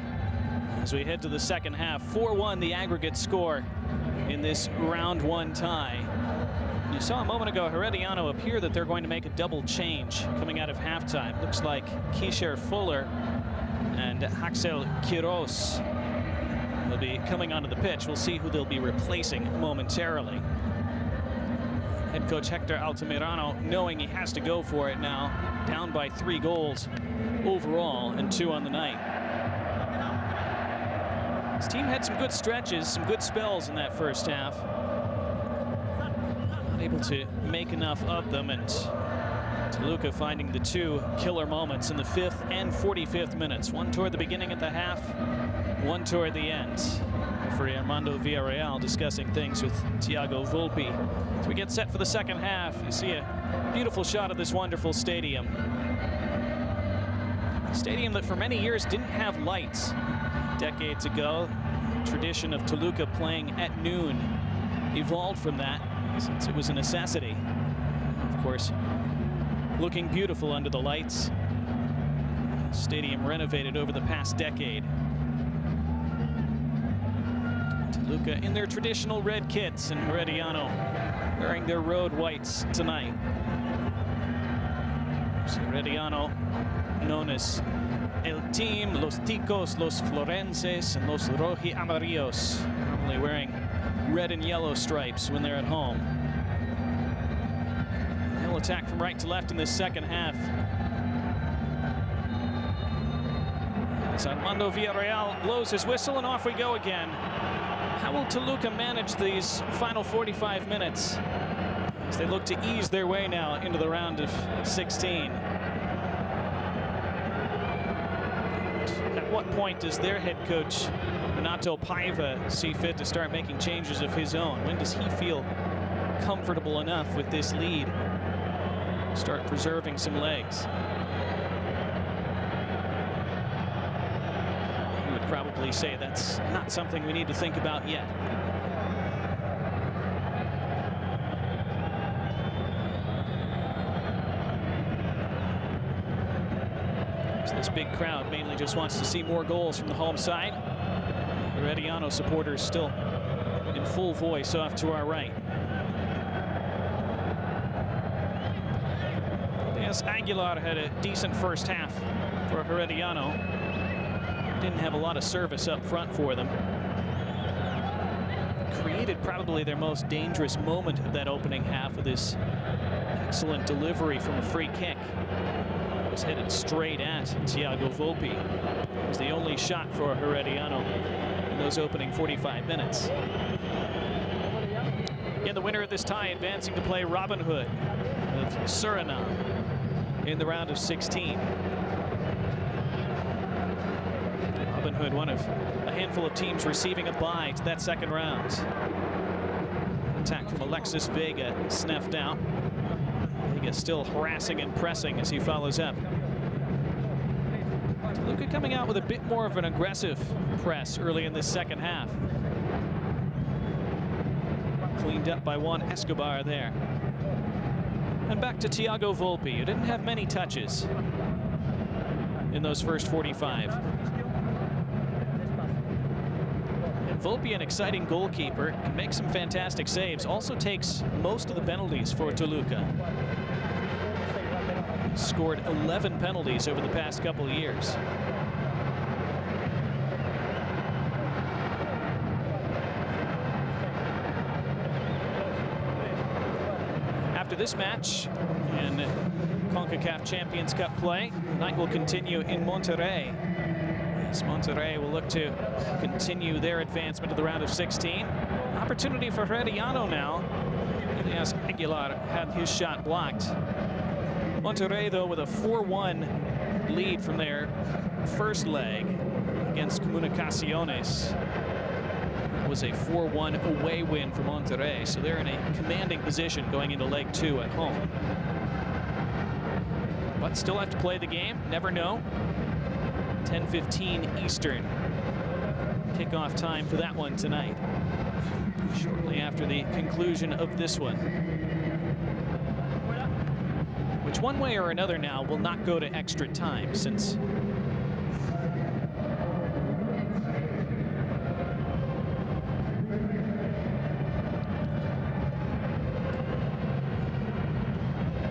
as we head to the second half. 4-1 the aggregate score in this round one tie. You saw a moment ago Herediano appear that they're going to make a double change coming out of halftime. Looks like Kisher Fuller and Axel Quiros will be coming onto the pitch. We'll see who they'll be replacing momentarily. Head coach Hector Altamirano knowing he has to go for it now, down by 3 goals overall and 2 on the night. His team had some good stretches, some good spells in that first half. Not able to make enough of them, and Toluca finding the 2 killer moments in the 5th and 45th minutes. One toward the beginning of the half, one toward the end. Referee Armando Villarreal discussing things with Thiago Volpi. As we get set for the second half, you see a beautiful shot of this wonderful stadium. A stadium that for many years didn't have lights. Decades ago, the tradition of Toluca playing at noon evolved from that since it was a necessity. Of course, looking beautiful under the lights. Stadium renovated over the past decade. Toluca in their traditional red kits and Herediano wearing their road whites tonight. So Herediano, known as El Team, Los Ticos, Los Florenses, and Los Roji Amarillos, normally wearing red and yellow stripes when they're at home. They'll attack from right to left in this second half. As Armando Villarreal blows his whistle, and off we go again. How will Toluca manage these final 45 minutes as they look to ease their way now into the round of 16? At what point does their head coach, Renato Paiva, see fit to start making changes of his own? When does he feel comfortable enough with this lead to start preserving some legs? Probably say that's not something we need to think about yet. So this big crowd mainly just wants to see more goals from the home side. Herediano supporters still in full voice off to our right. Yes, Aguilar had a decent first half for Herediano. Didn't have a lot of service up front for them. Created probably their most dangerous moment of that opening half with this excellent delivery from a free kick. It was headed straight at Thiago Volpi. It was the only shot for Herediano in those opening 45 minutes. And the winner of this tie advancing to play Robinhood of Suriname in the round of 16. Robinhood, one of a handful of teams receiving a bye to that second round. Attack from Alexis Vega snuffed out. Vega still harassing and pressing as he follows up. Toluca coming out with a bit more of an aggressive press early in this second half. Cleaned up by Juan Escobar there. And back to Thiago Volpi, who didn't have many touches in those first 45. Volpi, an exciting goalkeeper, can make some fantastic saves, also takes most of the penalties for Toluca. Scored 11 penalties over the past couple of years. After this match in CONCACAF Champions Cup play, the night will continue in Monterrey. Monterrey will look to continue their advancement to the round of 16. Opportunity for Herediano now. Elias Aguilar had his shot blocked. Monterrey, though, with a 4-1 lead from their first leg against Comunicaciones. That was a 4-1 away win for Monterrey, so they're in a commanding position going into leg 2 at home. But still have to play the game, never know. 10:15 Eastern kickoff time for that one tonight, shortly after the conclusion of this one. which one way or another now will not go to extra time, since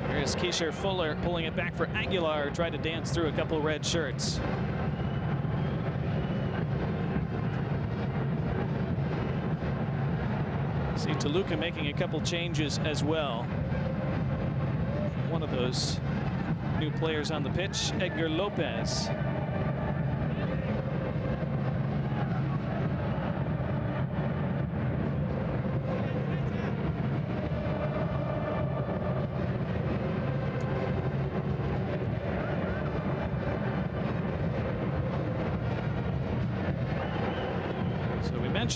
here's Keisher Fuller pulling it back for Aguilar, tried to dance through a couple red shirts. See Toluca making a couple changes as well. One of those new players on the pitch, Edgar Lopez.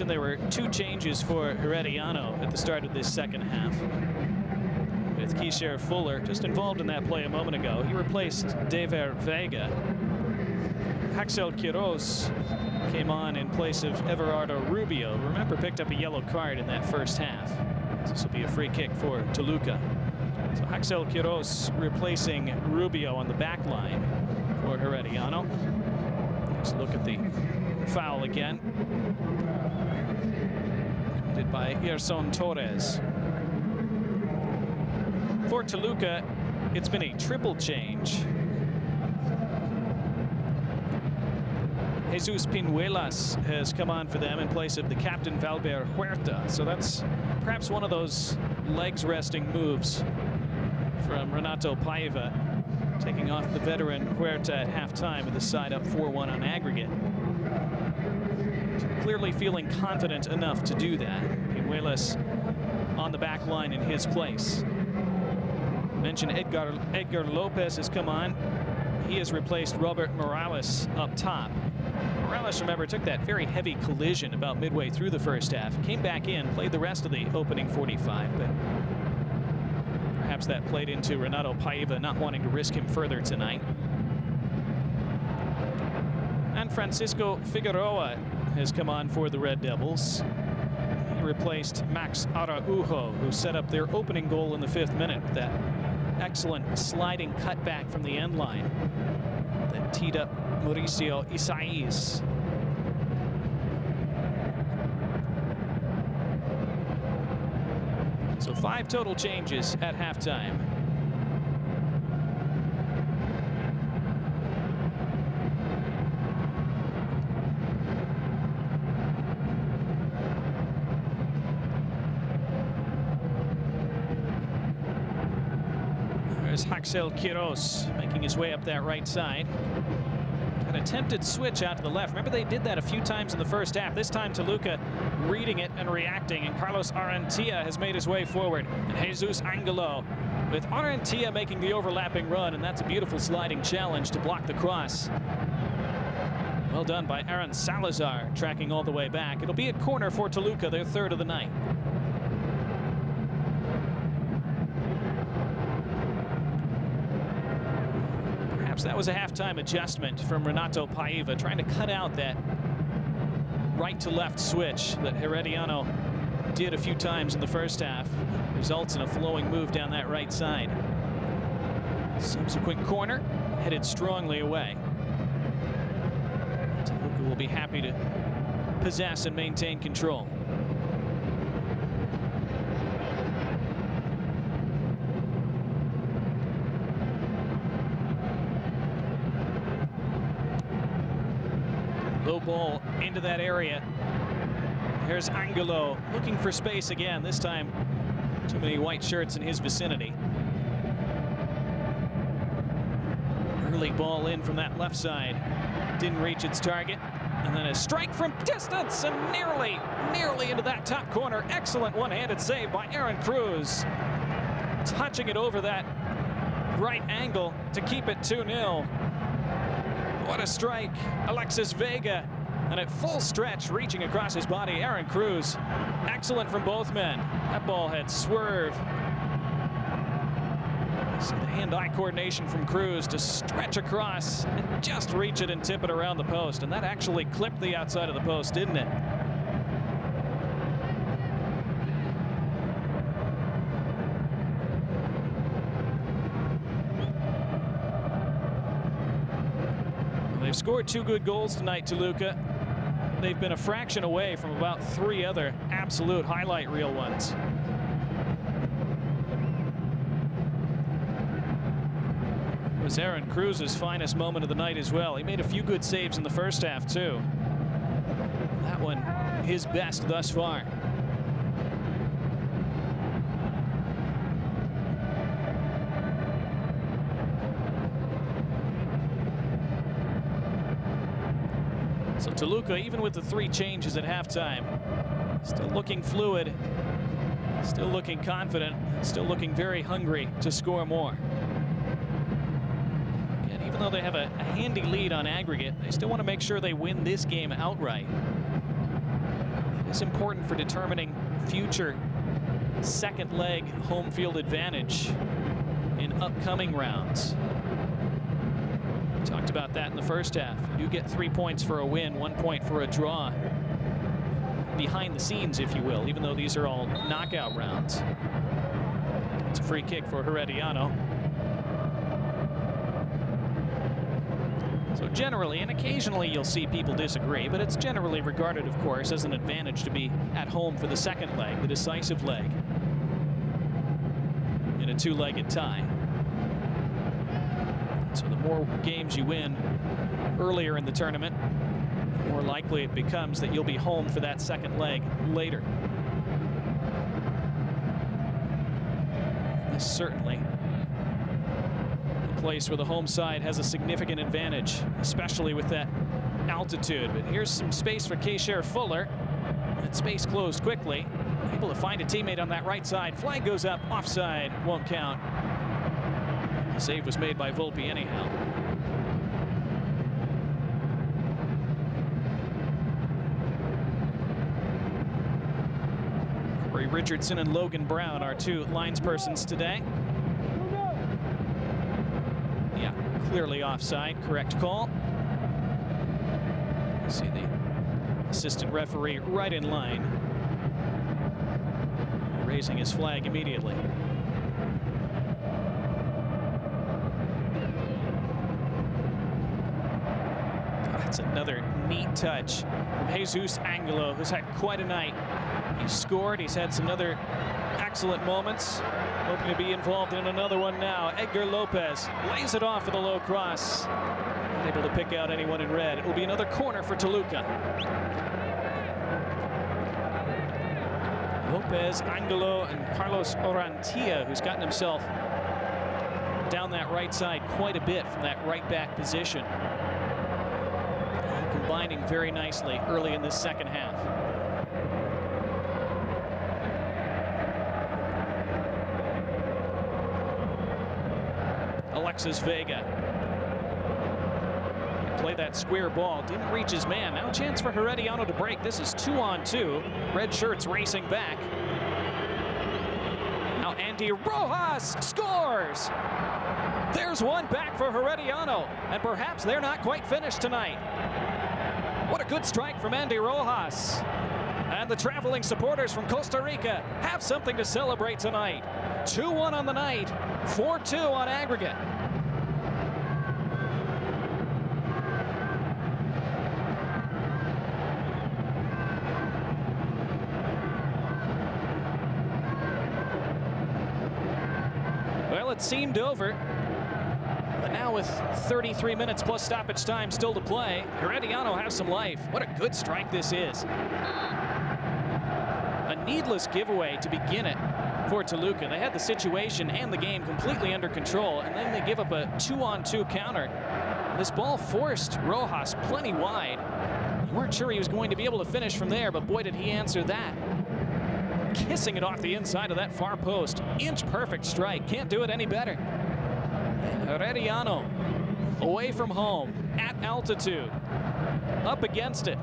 There were two changes for Herediano at the start of this second half, with Keisher Fuller just involved in that play a moment ago. He replaced Dever Vega. Axel Quiroz came on in place of Everardo Rubio. Remember, picked up a yellow card in that first half. This will be a free kick for Toluca. So Axel Quiroz replacing Rubio on the back line for Herediano. Let's look at the foul again, committed by Yerson Torres. For Toluca, it's been a triple change. Jesus Pinuelas has come on for them in place of the captain Valber Huerta. So that's perhaps one of those legs resting moves from Renato Paiva, taking off the veteran Huerta at halftime with the side up 4-1 on aggregate. Clearly feeling confident enough to do that. Pinuelas on the back line in his place. Mentioned Edgar Lopez has come on. He has replaced Robert Morales up top. Morales, remember, took that very heavy collision about midway through the first half, came back in, played the rest of the opening 45, but perhaps that played into Renato Paiva not wanting to risk him further tonight. And Francisco Figueroa has come on for the Red Devils. He replaced Max Araujo, who set up their opening goal in the 5th minute with that excellent sliding cutback from the end line that teed up Mauricio Isais. So 5 total changes at halftime. There's Axel Quiroz making his way up that right side. An attempted switch out to the left. Remember, they did that a few times in the first half. This time Toluca reading it and reacting, and Carlos Arantia has made his way forward. And Jesus Angelo, with Arantia making the overlapping run, and that's a beautiful sliding challenge to block the cross. Well done by Aaron Salazar, tracking all the way back. It'll be a corner for Toluca, their 3rd of the night. That was a halftime adjustment from Renato Paiva, trying to cut out that right to left switch that Herediano did a few times in the first half. Results in a flowing move down that right side. Subsequent corner headed strongly away. Toluca will be happy to possess and maintain control. Low ball into that area. Here's Angelo looking for space again. This time, too many white shirts in his vicinity. Early ball in from that left side. Didn't reach its target. And then a strike from distance and nearly into that top corner. Excellent one-handed save by Aaron Cruz. Touching it over that right angle to keep it 2-0. What a strike. Alexis Vega, and at full stretch, reaching across his body, Aaron Cruz. Excellent from both men. That ball had swerve. See the hand-eye coordination from Cruz to stretch across and just reach it and tip it around the post. And that actually clipped the outside of the post, didn't it? They've scored 2 good goals tonight, Toluca. They've been a fraction away from about 3 other absolute highlight reel ones. It was Aaron Cruz's finest moment of the night as well. He made a few good saves in the first half too. That one, his best thus far. So Toluca, even with the 3 changes at halftime, still looking fluid, still looking confident, still looking very hungry to score more. And even though they have a handy lead on aggregate, they still want to make sure they win this game outright. It is important for determining future second leg home field advantage in upcoming rounds. We talked about that in the first half. You get 3 points for a win, 1 point for a draw. Behind the scenes, if you will, even though these are all knockout rounds. It's a free kick for Herediano. So generally, and occasionally you'll see people disagree, but it's generally regarded, of course, as an advantage to be at home for the second leg, the decisive leg, in a 2-legged tie. So the more games you win earlier in the tournament, the more likely it becomes that you'll be home for that second leg later. This certainly a place where the home side has a significant advantage, especially with that altitude. But here's some space for Keisher Fuller. That space closed quickly. Able to find a teammate on that right side. Flag goes up, offside, won't count. The save was made by Volpe anyhow. Corey Richardson and Logan Brown are 2 linespersons today. Yeah, clearly offside. Correct call. You see the assistant referee right in line, raising his flag immediately. That's another neat touch from Jesus Angelo, who's had quite a night. He's scored. He's had some other excellent moments. Hoping to be involved in another one now. Edgar Lopez lays it off with a low cross. Not able to pick out anyone in red. It will be another corner for Toluca. Lopez, Angelo, and Carlos Orantia, who's gotten himself down that right side quite a bit from that right back position. Combining very nicely early in this second half. Alexis Vega. Play that square ball. Didn't reach his man. Now a chance for Herediano to break. This is 2-on-2. Red shirts racing back. Now Andy Rojas scores! There's one back for Herediano. And perhaps they're not quite finished tonight. What a good strike from Andy Rojas. And the traveling supporters from Costa Rica have something to celebrate tonight. 2-1 on the night, 4-2 on aggregate. Well, it seemed over. But now with 33 minutes plus stoppage time still to play, Herediano has some life. What a good strike this is. A needless giveaway to begin it for Toluca. They had the situation and the game completely under control, and then they give up a 2-on-2 counter. This ball forced Rojas plenty wide. You weren't sure he was going to be able to finish from there, but boy, did he answer that. Kissing it off the inside of that far post. Inch perfect strike. Can't do it any better. Herediano away from home at altitude, up against it.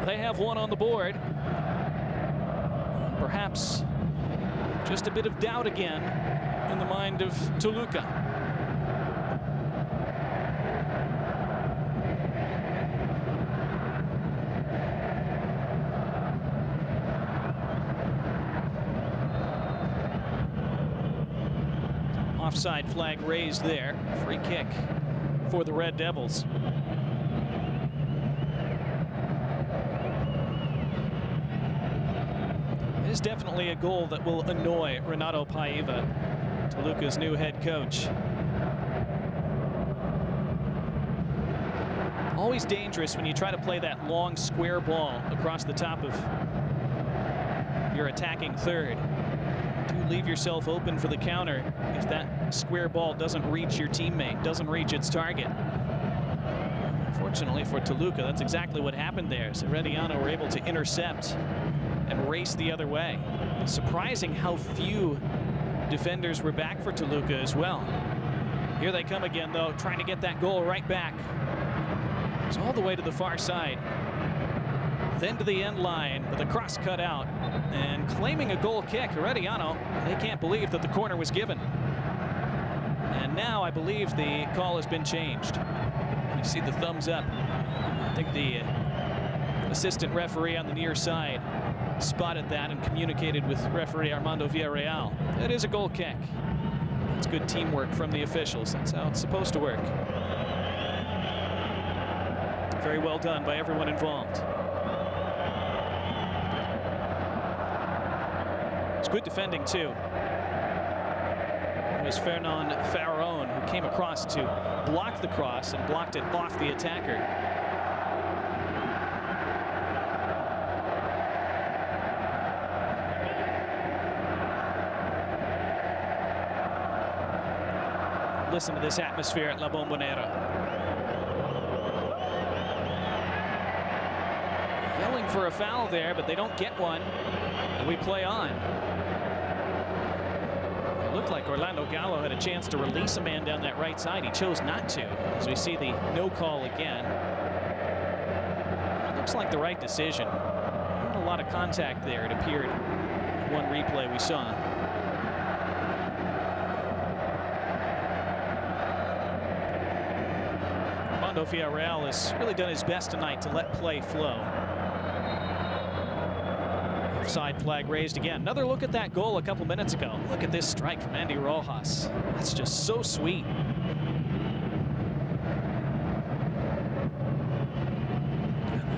They have one on the board. Perhaps just a bit of doubt again in the mind of Toluca. Offside flag raised there. Free kick for the Red Devils. It is definitely a goal that will annoy Renato Paiva, Toluca's new head coach. Always dangerous when you try to play that long square ball across the top of your attacking third. Do leave yourself open for the counter if that square ball doesn't reach your teammate, doesn't reach its target. Fortunately for Toluca, that's exactly what happened there. So Herediano were able to intercept and race the other way. Surprising how few defenders were back for Toluca as well. Here they come again, though, trying to get that goal right back. It's all the way to the far side. Then to the end line with a cross cut out and claiming a goal kick. Herediano, they can't believe that the corner was given. And now I believe the call has been changed. You see the thumbs up. I think the assistant referee on the near side spotted that and communicated with referee Armando Villarreal. It is a goal kick. It's good teamwork from the officials. That's how it's supposed to work. Very well done by everyone involved. It's good defending too. It was Fernand Faraon who came across to block the cross and blocked it off the attacker. Listen to this atmosphere at La Bombonera. Yelling for a foul there, but they don't get one, and we play on. It looked like Orlando Gallo had a chance to release a man down that right side. He chose not to, as we see the no call again. It looks like the right decision. Not a lot of contact there, it appeared. One replay we saw. Armando Villarreal has really done his best tonight to let play flow. Offside flag raised again. Another look at that goal a couple minutes ago. Look at this strike from Andy Rojas. That's just so sweet.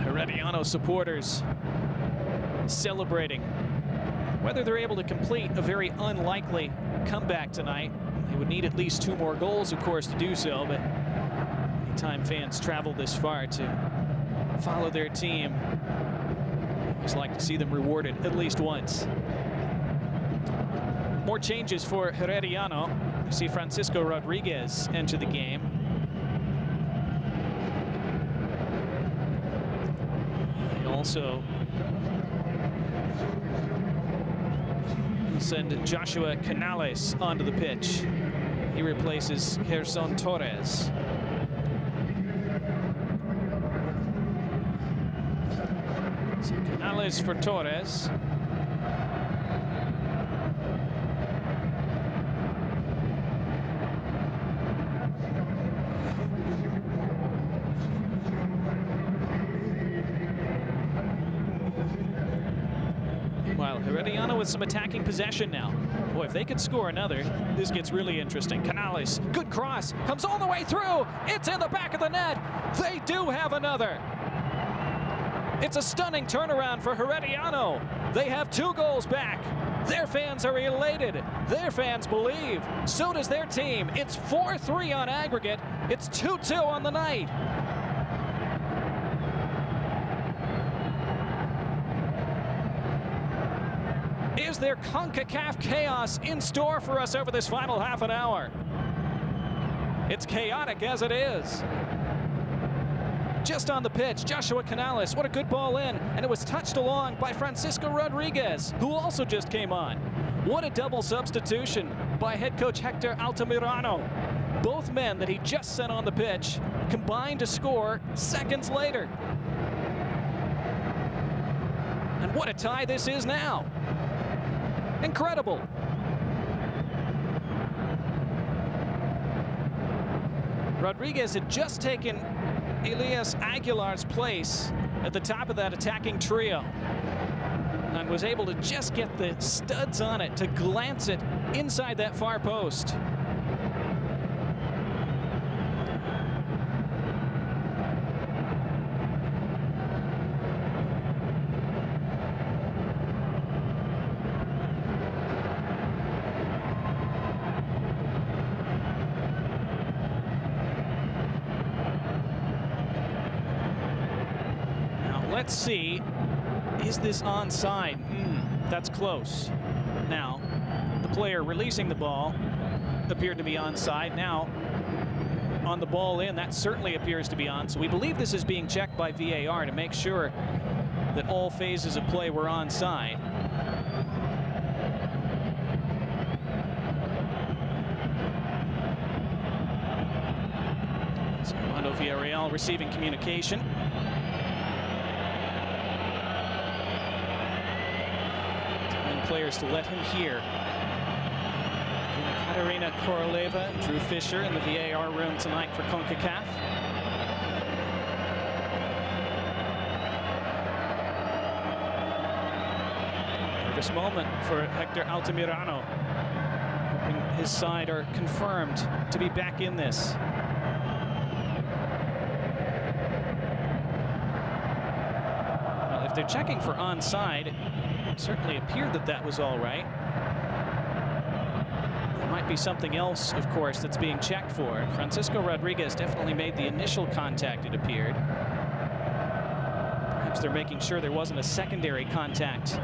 Herediano supporters celebrating. Whether they're able to complete a very unlikely comeback tonight, they would need at least 2 more goals, of course, to do so. But anytime fans travel this far to follow their team, always like to see them rewarded at least once. More changes for Herediano. You see Francisco Rodriguez enter the game. They also send Joshua Canales onto the pitch. He replaces Gerson Torres. So Canales for Torres. Meanwhile, Herediano with some attacking possession now. Boy, if they could score another, this gets really interesting. Canales, good cross, comes all the way through. It's in the back of the net. They do have another. It's a stunning turnaround for Herediano. They have 2 goals back. Their fans are elated. Their fans believe. So does their team. It's 4-3 on aggregate. It's 2-2 on the night. Is there CONCACAF chaos in store for us over this final half an hour? It's chaotic as it is. Just on the pitch, Joshua Canales, what a good ball in, and it was touched along by Francisco Rodriguez, who also just came on. What a double substitution by head coach Hector Altamirano. Both men that he just sent on the pitch combined to score seconds later. And what a tie this is now. Incredible. Rodriguez had just taken Elias Aguilar's place at the top of that attacking trio and was able to just get the studs on it to glance it inside that far post. let's see. Is this onside? That's close. Now, the player releasing the ball appeared to be onside. Now, on the ball in, that certainly appears to be on. So we believe this is being checked by VAR to make sure that all phases of play were onside. So Armando Villarreal receiving communication. Telling players to let him hear. Katarina Koroleva and Drew Fisher in the VAR room tonight for CONCACAF. Nervous moment for Hector Altamirano. Hoping his side are confirmed to be back in this. Well, if they're checking for onside, it certainly appeared that that was all right. Might be something else, of course, that's being checked for. Francisco Rodriguez definitely made the initial contact, it appeared. Perhaps they're making sure there wasn't a secondary contact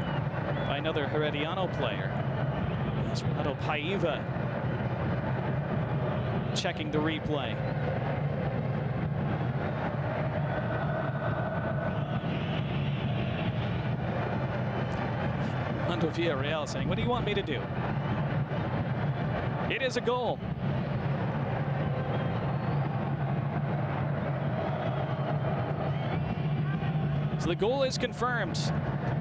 by another Herediano player. It's Renato Paiva checking the replay. Armando Villarreal saying, "What do you want me to do?" It is a goal. So the goal is confirmed.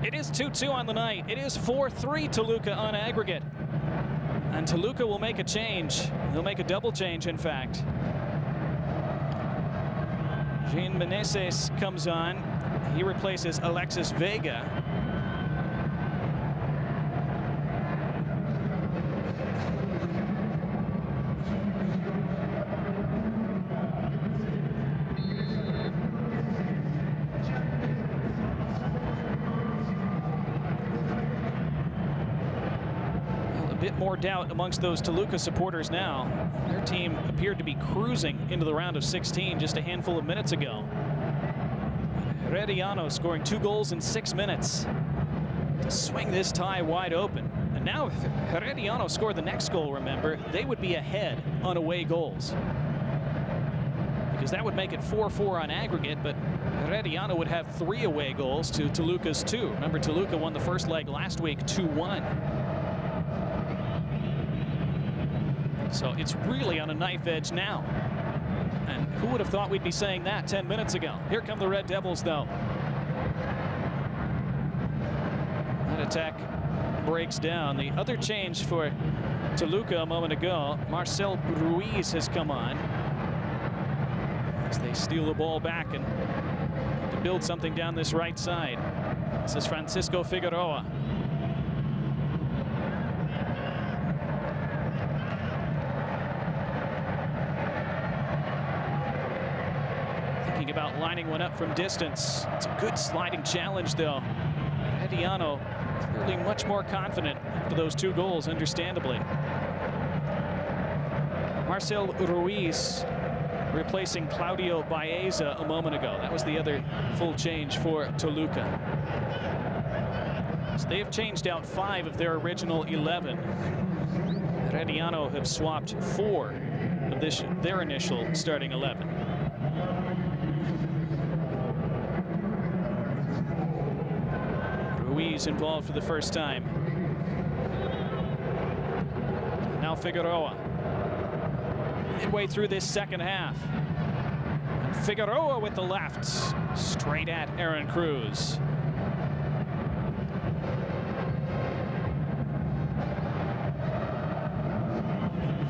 It is 2-2 on the night. It is 4-3 Toluca on aggregate. And Toluca will make a change. They'll make a double change, in fact. Jean Meneses comes on. He replaces Alexis Vega. More doubt amongst those Toluca supporters now. Their team appeared to be cruising into the round of 16 just a handful of minutes ago. Herediano scoring 2 goals in 6 minutes to swing this tie wide open. And now if Herediano scored the next goal, remember, they would be ahead on away goals. Because that would make it 4-4 on aggregate, but Herediano would have 3 away goals to Toluca's 2. Remember, Toluca won the first leg last week 2-1. So it's really on a knife edge now. And who would have thought we'd be saying that 10 minutes ago? Here come the Red Devils, though. That attack breaks down. The other change for Toluca a moment ago, Marcel Ruiz has come on. As they steal the ball back and to build something down this right side. This is Francisco Figueroa. About lining one up from distance. It's a good sliding challenge, though. Herediano clearly much more confident after those 2 goals, understandably. Marcel Ruiz replacing Claudio Baeza a moment ago. That was the other full change for Toluca. So they've changed out 5 of their original 11. Herediano have swapped 4 of their initial starting 11. Ruiz involved for the first time. Now Figueroa. Midway through this second half. And Figueroa with the left. Straight at Aaron Cruz.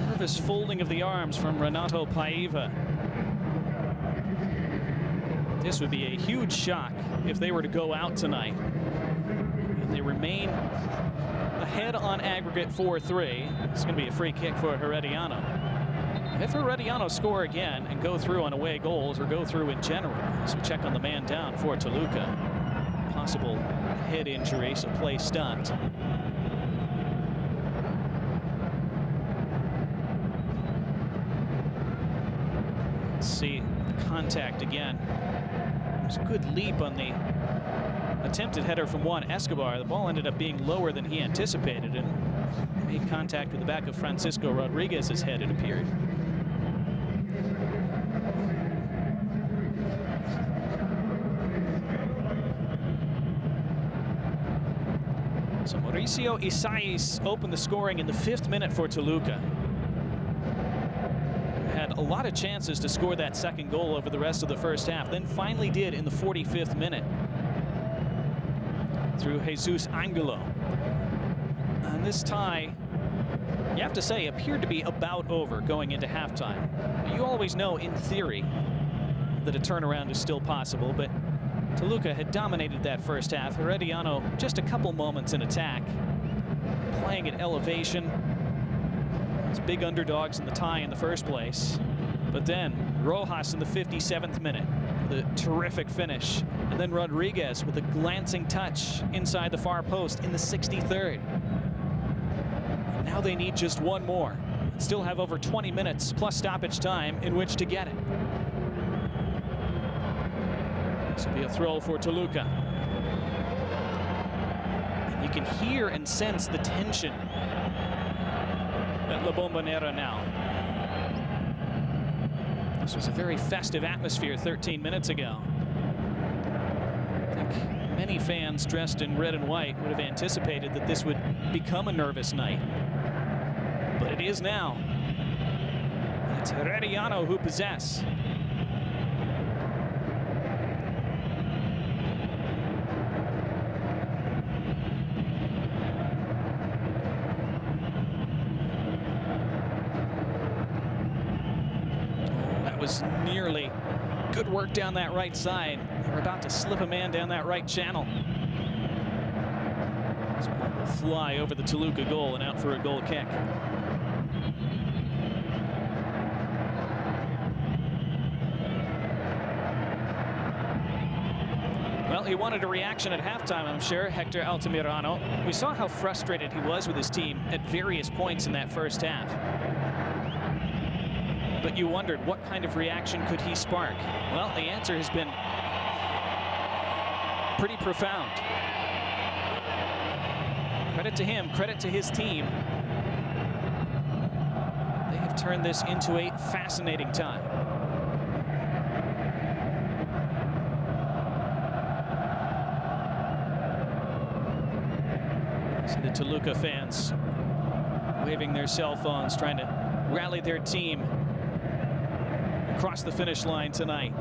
Nervous folding of the arms from Renato Paiva. This would be a huge shock if they were to go out tonight. They remain ahead on aggregate 4-3. It's going to be a free kick for Herediano. If Herediano score again and go through on away goals or go through in general, so check on the man down for Toluca. Possible head injury, so play stunt. Let's see the contact again. was a good leap on the attempted header from Juan Escobar. The ball ended up being lower than he anticipated and made contact with the back of Francisco Rodriguez's head, it appeared. So Mauricio Isais opened the scoring in the 5th minute for Toluca. Had a lot of chances to score that second goal over the rest of the first half, then finally did in the 45th minute through Jesus Angelo. And this tie, you have to say, appeared to be about over going into halftime. You always know, in theory, that a turnaround is still possible, but Toluca had dominated that first half. Herediano just a couple moments in attack, playing at elevation. As big underdogs in the tie in the first place. But then Rojas in the 57th minute with a terrific finish. And then Rodriguez with a glancing touch inside the far post in the 63rd. And now they need just one more. Still have over 20 minutes plus stoppage time in which to get it. This will be a throw for Toluca. And you can hear and sense the tension at La Bombonera now. This was a very festive atmosphere 13 minutes ago. I think many fans dressed in red and white would have anticipated that this would become a nervous night. But it is now. And it's Herediano who possess. Was nearly good work down that right side. They're about to slip a man down that right channel. This ball will fly over the Toluca goal and out for a goal kick. Well, he wanted a reaction at halftime, I'm sure, Hector Altamirano. We saw how frustrated he was with his team at various points in that first half. But you wondered, what kind of reaction could he spark? Well, the answer has been pretty profound. Credit to him, credit to his team. They have turned this into a fascinating time. See the Toluca fans waving their cell phones, trying to rally their team across the finish line tonight.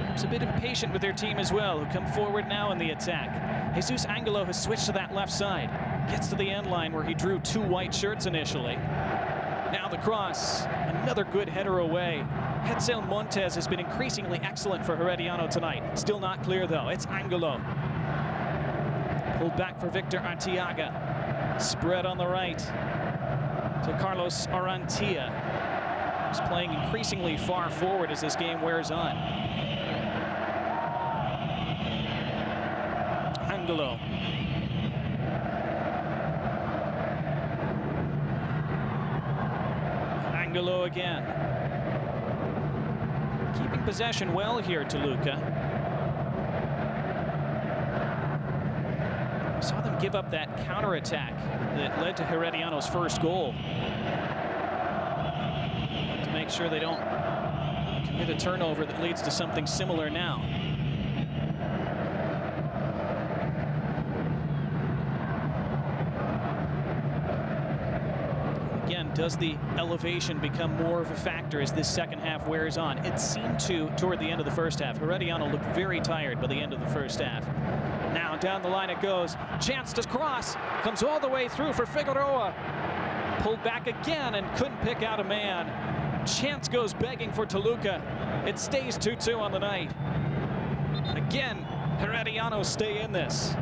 Perhaps a bit impatient with their team as well, who come forward now in the attack. Jesus Angelo has switched to that left side. Gets to the end line where he drew 2 white shirts initially. Now the cross, another good header away. Hetzel Montes has been increasingly excellent for Herediano tonight. Still not clear though, it's Angelo. Pulled back for Victor Arteaga. Spread on the right to Carlos Arantia, who's playing increasingly far forward as this game wears on. Angelo. Angelo again. Keeping possession well here, Toluca. Saw them give up that counterattack that led to Herediano's first goal. To make sure they don't commit a turnover that leads to something similar now. Again, does the elevation become more of a factor as this second half wears on? It seemed to toward the end of the first half. Herediano looked very tired by the end of the first half. Now down the line it goes. Chance to cross. Comes all the way through for Figueroa. Pulled back again and couldn't pick out a man. Chance goes begging for Toluca. It stays 2-2 on the night. And again, Herediano stay in this.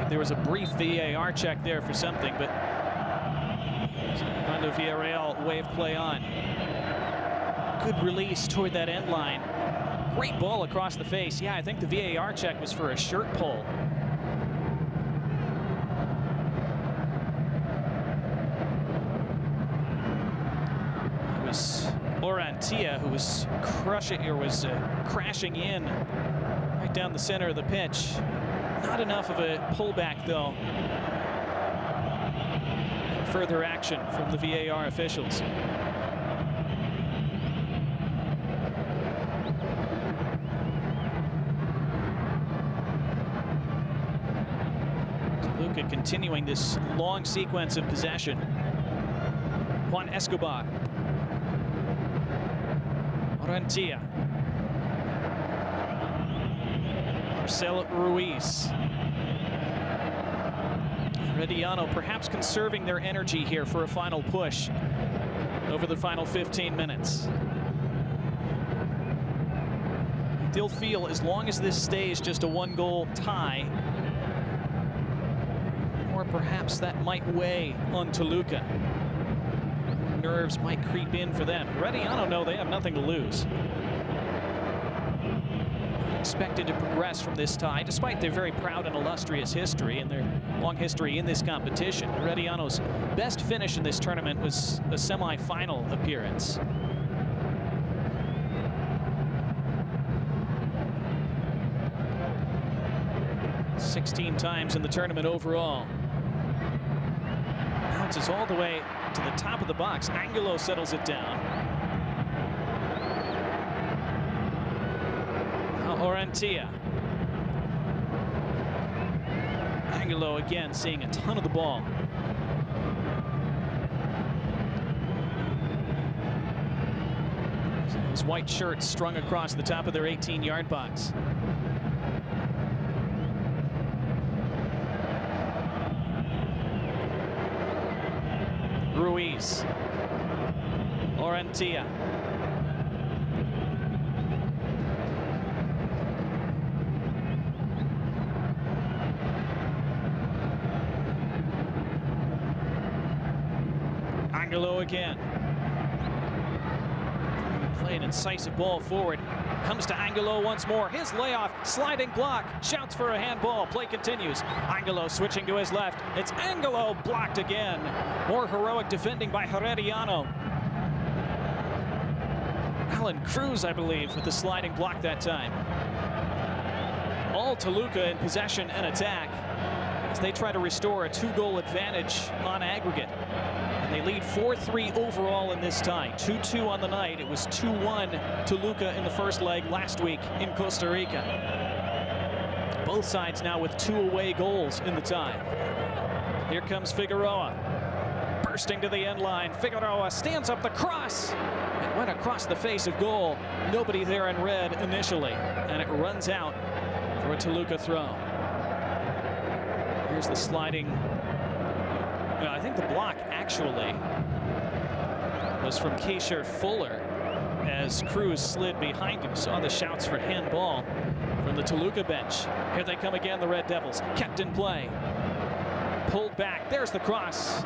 There was a brief VAR check there for something, but Armando Villarreal wave play on. Good release toward that end line. Great ball across the face. Yeah, I think the VAR check was for a shirt pull. It was Orantia who was crashing in right down the center of the pitch. Not enough of a pullback, though, for further action from the VAR officials. Toluca continuing this long sequence of possession. Juan Escobar. Orantia. Marcel Ruiz. Herediano perhaps conserving their energy here for a final push over the final 15 minutes. They'll feel as long as this stays just a one-goal tie, or perhaps that might weigh on Toluca. Nerves might creep in for them. Herediano know they have nothing to lose. Expected to progress from this tie, despite their very proud and illustrious history and their long history in this competition. Herediano's best finish in this tournament was a semi-final appearance. "16 times in the tournament overall." Bounces all the way to the top of the box. Angulo settles it down. Orantia. Angulo again seeing a ton of the ball. So those white shirts strung across the top of their 18-yard box. Ruiz. Orantia. Angulo again. Trying to play an incisive ball forward. Comes to Angulo once more. His layoff, sliding block, shouts for a handball. Play continues. Angulo switching to his left. It's Angulo blocked again. More heroic defending by Herediano. Alan Cruz, I believe, with the sliding block that time. All Toluca in possession and attack as they try to restore a 2-goal advantage on aggregate. And they lead 4-3 overall in this tie. 2-2 on the night. It was 2-1 Toluca in the first leg last week in Costa Rica. Both sides now with 2 away goals in the tie. Here comes Figueroa. Bursting to the end line. Figueroa stands up the cross. It went across the face of goal. Nobody there in red initially. And it runs out for a Toluca throw. Here's the sliding. I think the block actually was from Keisher Fuller as Cruz slid behind him. Saw the shouts for handball from the Toluca bench. Here they come again, the Red Devils. Kept in play. Pulled back. There's the cross.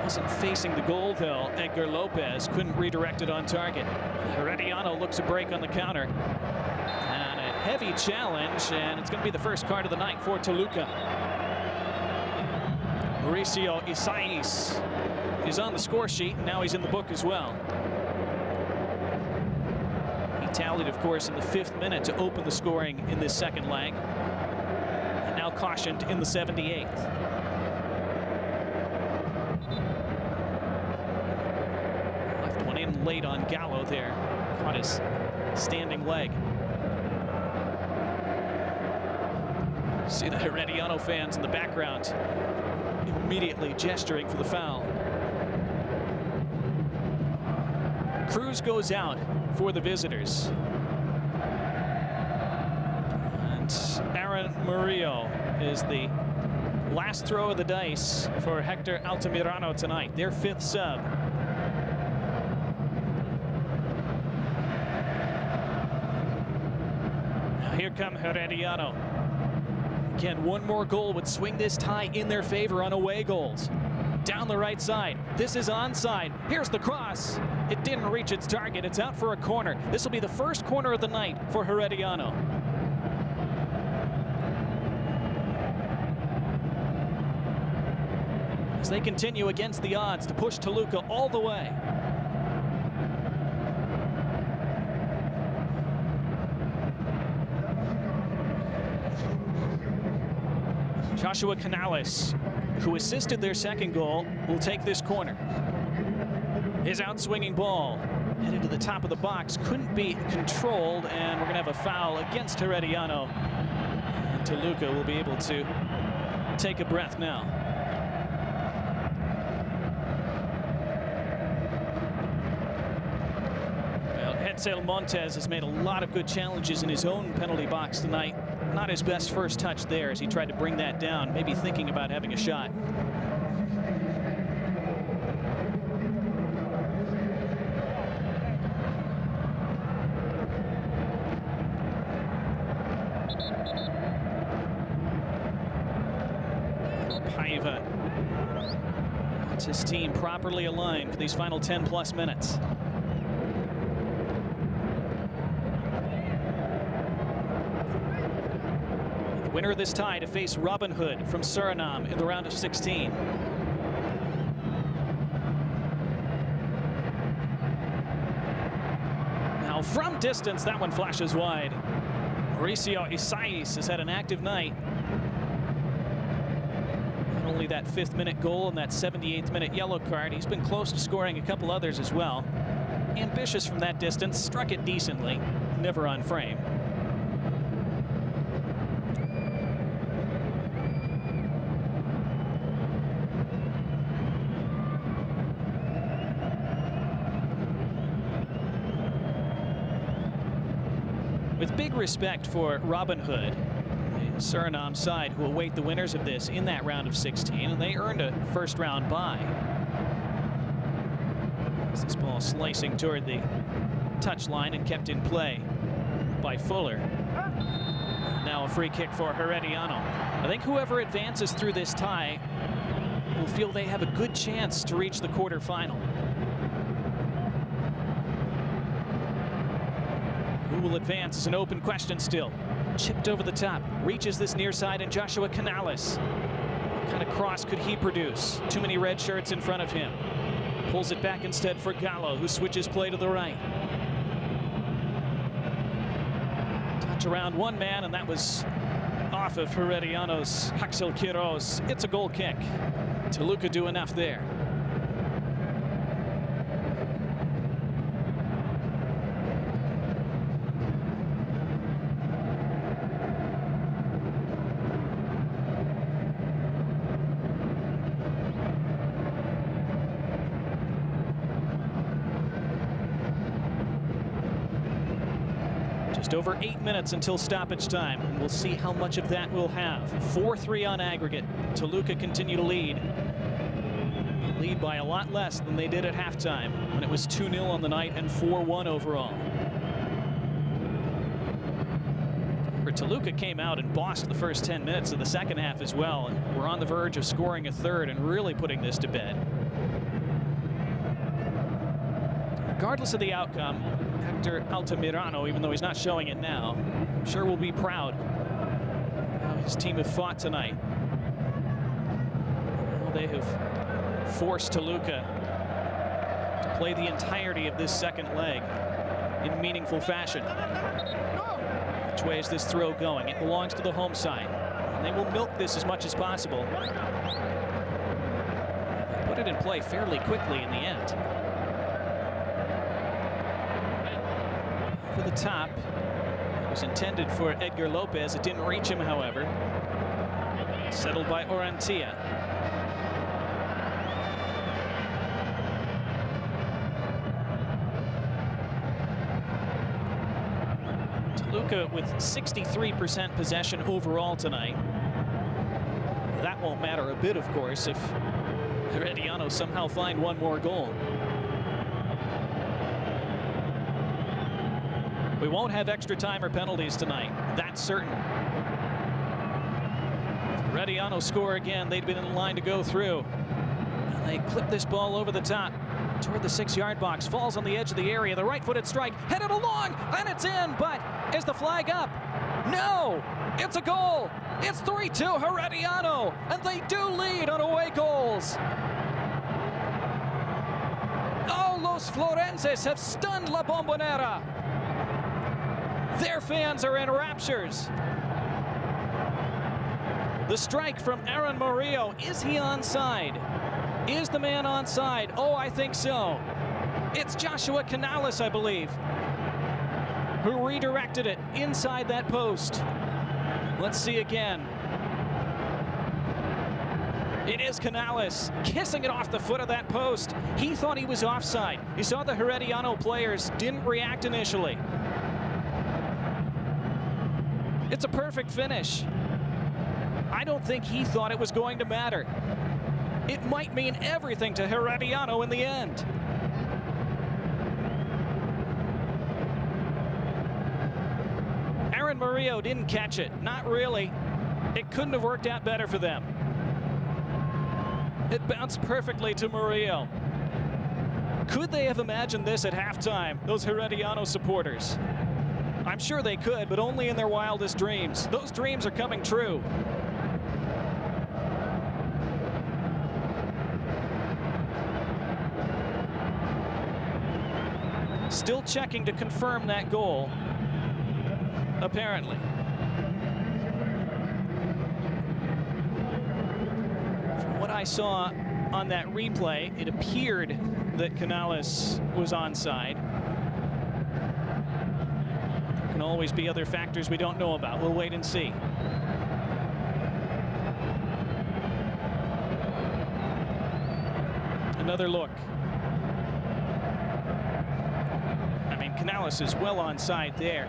Wasn't facing the goal, though. Edgar Lopez couldn't redirect it on target. Herediano looks a break on the counter. And a heavy challenge, and it's going to be the first card of the night for Toluca. Mauricio Isais is on the score sheet. Now he's in the book as well. He tallied, of course, in the 5th minute to open the scoring in this second leg. And now cautioned in the 78th. Left one in late on Gallo there. Caught his standing leg. See the Herediano fans in the background immediately gesturing for the foul. Cruz goes out for the visitors. And Aaron Murillo is the last throw of the dice for Hector Altamirano tonight, their 5th sub. Now here come Herediano. Again, one more goal would swing this tie in their favor on away goals. Down the right side. This is onside. Here's the cross. It didn't reach its target. It's out for a corner. This will be the first corner of the night for Herediano. As they continue against the odds to push Toluca all the way. Joshua Canales, who assisted their second goal, will take this corner. His outswinging ball headed to the top of the box, couldn't be controlled, and we're going to have a foul against Herediano. And Toluca will be able to take a breath now. Well, Hetzel Montes has made a lot of good challenges in his own penalty box tonight. Not his best first touch there as he tried to bring that down, maybe thinking about having a shot. Paiva gets his team properly aligned for these final 10+ minutes. Winner of this tie to face Robinhood from Suriname in the round of 16. Now from distance, that one flashes wide. Mauricio Isais has had an active night. Not only that 5th-minute goal and that 78th-minute yellow card, he's been close to scoring a couple others as well. Ambitious from that distance, struck it decently, never on frame. With big respect for Robinhood, the Suriname side who await the winners of this in that round of 16, and they earned a first-round bye. As this ball slicing toward the touchline and kept in play by Fuller. Now a free kick for Herediano. I think whoever advances through this tie will feel they have a good chance to reach the quarterfinal. Who will advance is an open question still. Chipped over the top, reaches this near side, and Joshua Canales. What kind of cross could he produce? Too many red shirts in front of him. Pulls it back instead for Gallo, who switches play to the right. Touch around one man, and that was off of Herediano's Axel Quiroz. It's a goal kick. Toluca do enough there. Just over 8 minutes until stoppage time, and we'll see how much of that we'll have. 4-3 on aggregate. Toluca continue to lead. Lead by a lot less than they did at halftime when it was 2-0 on the night and 4-1 overall. Toluca came out and bossed the first 10 minutes of the second half as well, and we're on the verge of scoring a third and really putting this to bed. Regardless of the outcome, Hector Altamirano, even though he's not showing it now, I'm sure will be proud of how his team have fought tonight. Well, they have forced Toluca to play the entirety of this second leg in meaningful fashion. Which way is this throw going? It belongs to the home side. And they will milk this as much as possible. They put it in play fairly quickly in the end. For the top, it was intended for Edgar Lopez. It didn't reach him, however. Settled by Orantia. Toluca with 63% possession overall tonight. That won't matter a bit, of course, if Herediano somehow find one more goal. We won't have extra time or penalties tonight. That's certain. If Herediano score again, they'd been in line to go through. And they clip this ball over the top. toward the 6-yard box, falls on the edge of the area. The right-footed strike, headed along, and it's in, but is the flag up? No, it's a goal. It's 3-2 Herediano, and they do lead on away goals. Oh, Los Florenses have stunned La Bombonera. Their fans are in raptures. The strike from Aaron Murillo. Is he onside? Is the man onside? Oh, I think so. It's Joshua Canales, I believe, who redirected it inside that post. Let's see again. It is Canales kissing it off the foot of that post. He thought he was offside. You saw the Herediano players didn't react initially. It's a perfect finish. I don't think he thought it was going to matter. It might mean everything to Herediano in the end. Aaron Murillo didn't catch it. Not really. It couldn't have worked out better for them. It bounced perfectly to Murillo. Could they have imagined this at halftime, those Herediano supporters? I'm sure they could, but only in their wildest dreams. Those dreams are coming true. Still checking to confirm that goal, apparently. From what I saw on that replay, it appeared that Canales was onside. There can always be other factors we don't know about. We'll wait and see. Another look. Canales is well onside there.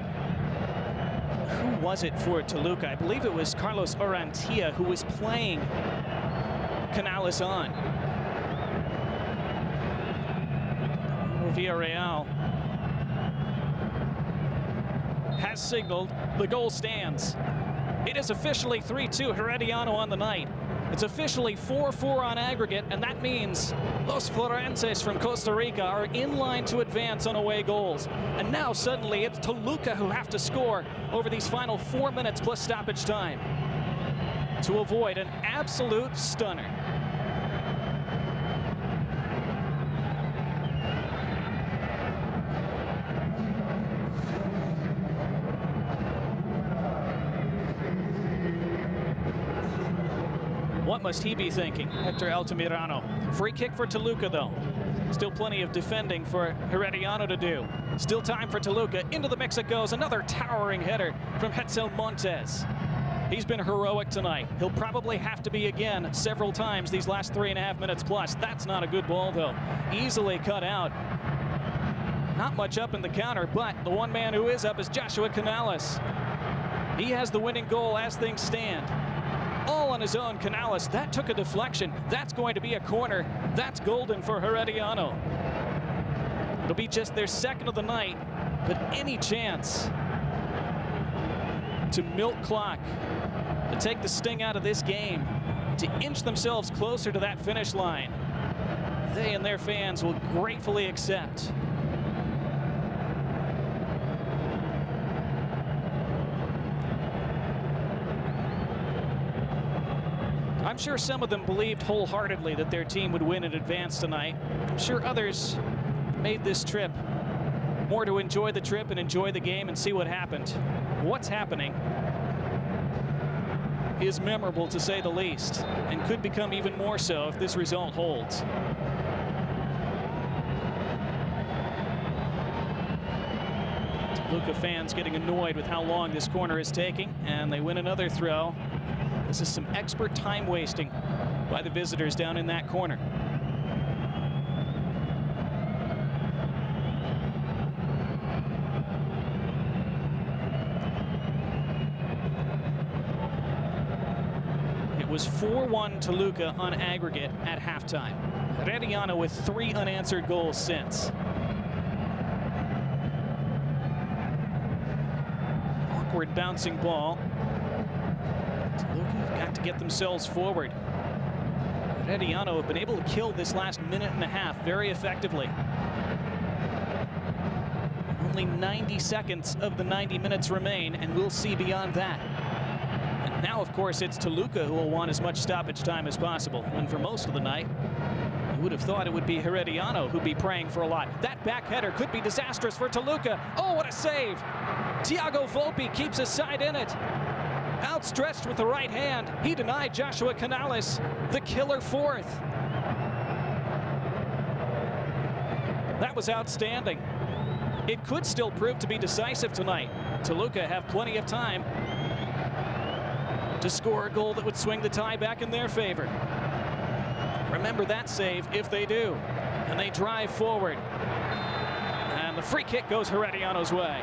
Who was it for Toluca? I believe it was Carlos Orantia who was playing Canales on. Villarreal has signaled. The goal stands. It is officially 3-2 Herediano on the night. It's officially 4-4 on aggregate, and that means Los Florenses from Costa Rica are in line to advance on away goals. And now suddenly it's Toluca who have to score over these final 4 minutes plus stoppage time to avoid an absolute stunner. What must he be thinking, Hector Altamirano? Free kick for Toluca, though. Still plenty of defending for Herediano to do. Still time for Toluca. Into the mix it goes. Another towering header from Hetzel Montes. He's been heroic tonight. He'll probably have to be again several times these last 3.5 minutes plus. That's not a good ball, though. Easily cut out. Not much up in the counter, but the one man who is up is Joshua Canales. He has the winning goal as things stand. All on his own, Canales. That took a deflection. That's going to be a corner. That's golden for Herediano. It'll be just their second of the night, but any chance to milk clock, to take the sting out of this game, to inch themselves closer to that finish line, they and their fans will gratefully accept. I'm sure some of them believed wholeheartedly that their team would win and advance tonight. I'm sure others made this trip more to enjoy the trip and enjoy the game and see what happened. What's happening is memorable, to say the least, and could become even more so if this result holds. Toluca fans getting annoyed with how long this corner is taking, and they win another throw. This is some expert time wasting by the visitors down in that corner. It was 4-1 Toluca on aggregate at halftime. Herediano with 3 unanswered goals since. Awkward bouncing ball. Toluca got to get themselves forward. Herediano have been able to kill this last minute and a half very effectively. Only 90 seconds of the 90 minutes remain, and we'll see beyond that. And now, of course, it's Toluca who will want as much stoppage time as possible. And for most of the night, you would have thought it would be Herediano who'd be praying for a lot. That back header could be disastrous for Toluca. Oh, what a save! Thiago Volpi keeps his side in it. Outstretched with the right hand, he denied Joshua Canales the killer fourth. That was outstanding. It could still prove to be decisive tonight. Toluca have plenty of time to score a goal that would swing the tie back in their favor. Remember that save if they do. And they drive forward. And the free kick goes Herediano's way.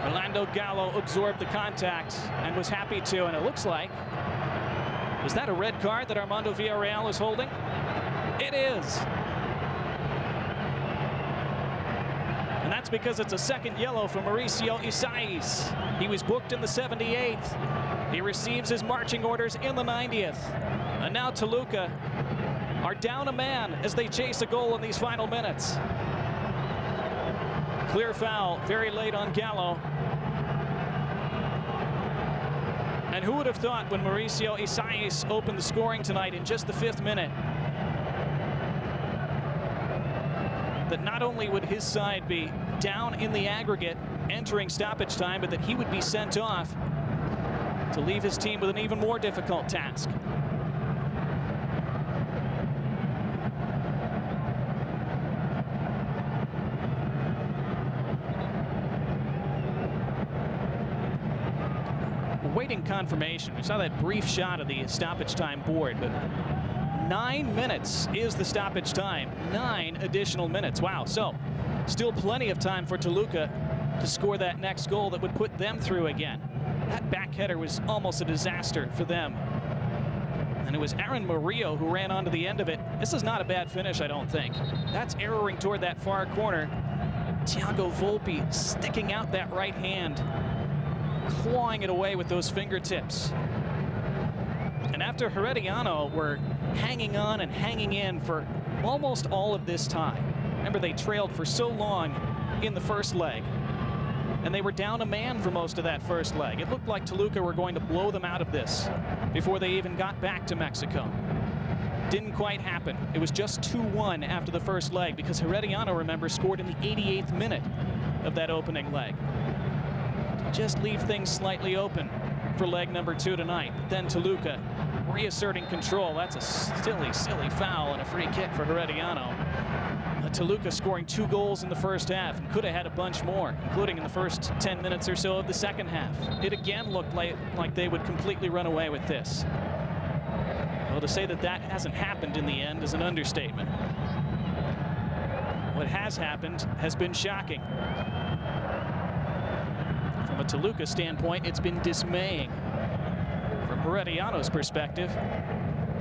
Orlando Gallo absorbed the contact and was happy to, and it looks like, is that a red card that Armando Villarreal is holding? It is. And that's because it's a second yellow for Mauricio Isais. He was booked in the 78th. He receives his marching orders in the 90th. And now Toluca are down a man as they chase a goal in these final minutes. Clear foul very late on Gallo. And who would have thought when Mauricio Isais opened the scoring tonight in just the 5th minute that not only would his side be down in the aggregate entering stoppage time, but that he would be sent off to leave his team with an even more difficult task. Waiting confirmation. We saw that brief shot of the stoppage time board, but 9 minutes is the stoppage time. 9 additional minutes. Wow. So still plenty of time for Toluca to score that next goal that would put them through again. That back header was almost a disaster for them. And it was Aaron Murillo who ran onto the end of it. This is not a bad finish, I don't think. That's arrowing toward that far corner. Thiago Volpi sticking out that right hand, clawing it away with those fingertips. And after Herediano were hanging on and hanging in for almost all of this time. Remember, they trailed for so long in the first leg, and they were down a man for most of that first leg. It looked like Toluca were going to blow them out of this before they even got back to Mexico. Didn't quite happen. It was just 2-1 after the first leg because Herediano, remember, scored in the 88th minute of that opening leg. Just leave things slightly open for leg number 2 tonight. But then Toluca reasserting control. That's a silly foul and a free kick for Herediano. Toluca scoring 2 goals in the first half and could have had a bunch more, including in the first 10 minutes or so of the second half. It again looked like they would completely run away with this. Well, to say that that hasn't happened in the end is an understatement. What has happened has been shocking. From a Toluca standpoint, it's been dismaying. From Herediano's perspective,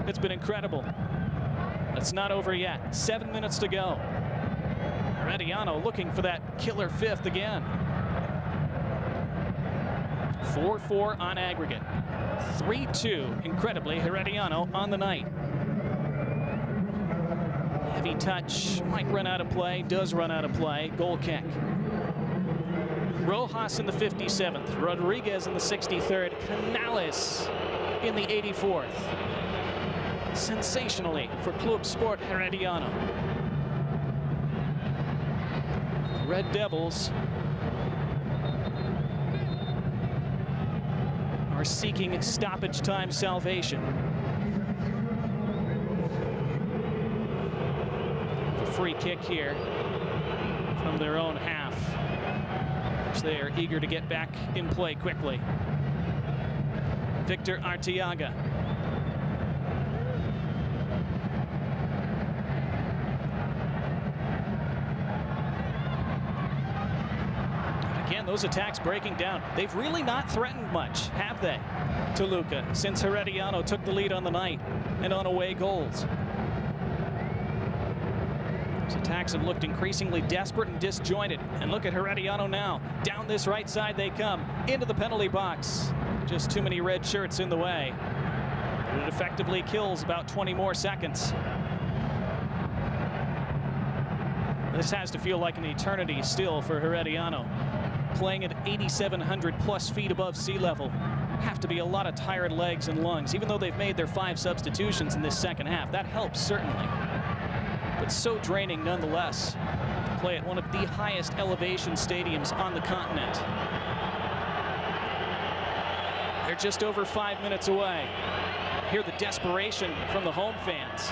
it's been incredible. It's not over yet. 7 minutes to go. Herediano looking for that killer 5th again. 4-4 on aggregate. 3-2, incredibly, Herediano on the night. Heavy touch, might run out of play, does run out of play. Goal kick. Rojas in the 57th, Rodriguez in the 63rd, Canales in the 84th. Sensationally for Club Sport Herediano. The Red Devils are seeking stoppage time salvation. A free kick here from their own half, which they are eager to get back in play quickly. Victor Arteaga. Again, those attacks breaking down. They've really not threatened much, have they, Toluca, since Herediano took the lead on the night and on away goals. Those attacks have looked increasingly desperate and disjointed. And look at Herediano now. Down this right side they come, into the penalty box. Just too many red shirts in the way. It effectively kills about 20 more seconds. This has to feel like an eternity still for Herediano. Playing at 8,700 plus feet above sea level. Have to be a lot of tired legs and lungs, even though they've made their 5 substitutions in this second half. That helps, certainly. But so draining nonetheless to play at one of the highest elevation stadiums on the continent. They're just over 5 minutes away. Hear the desperation from the home fans.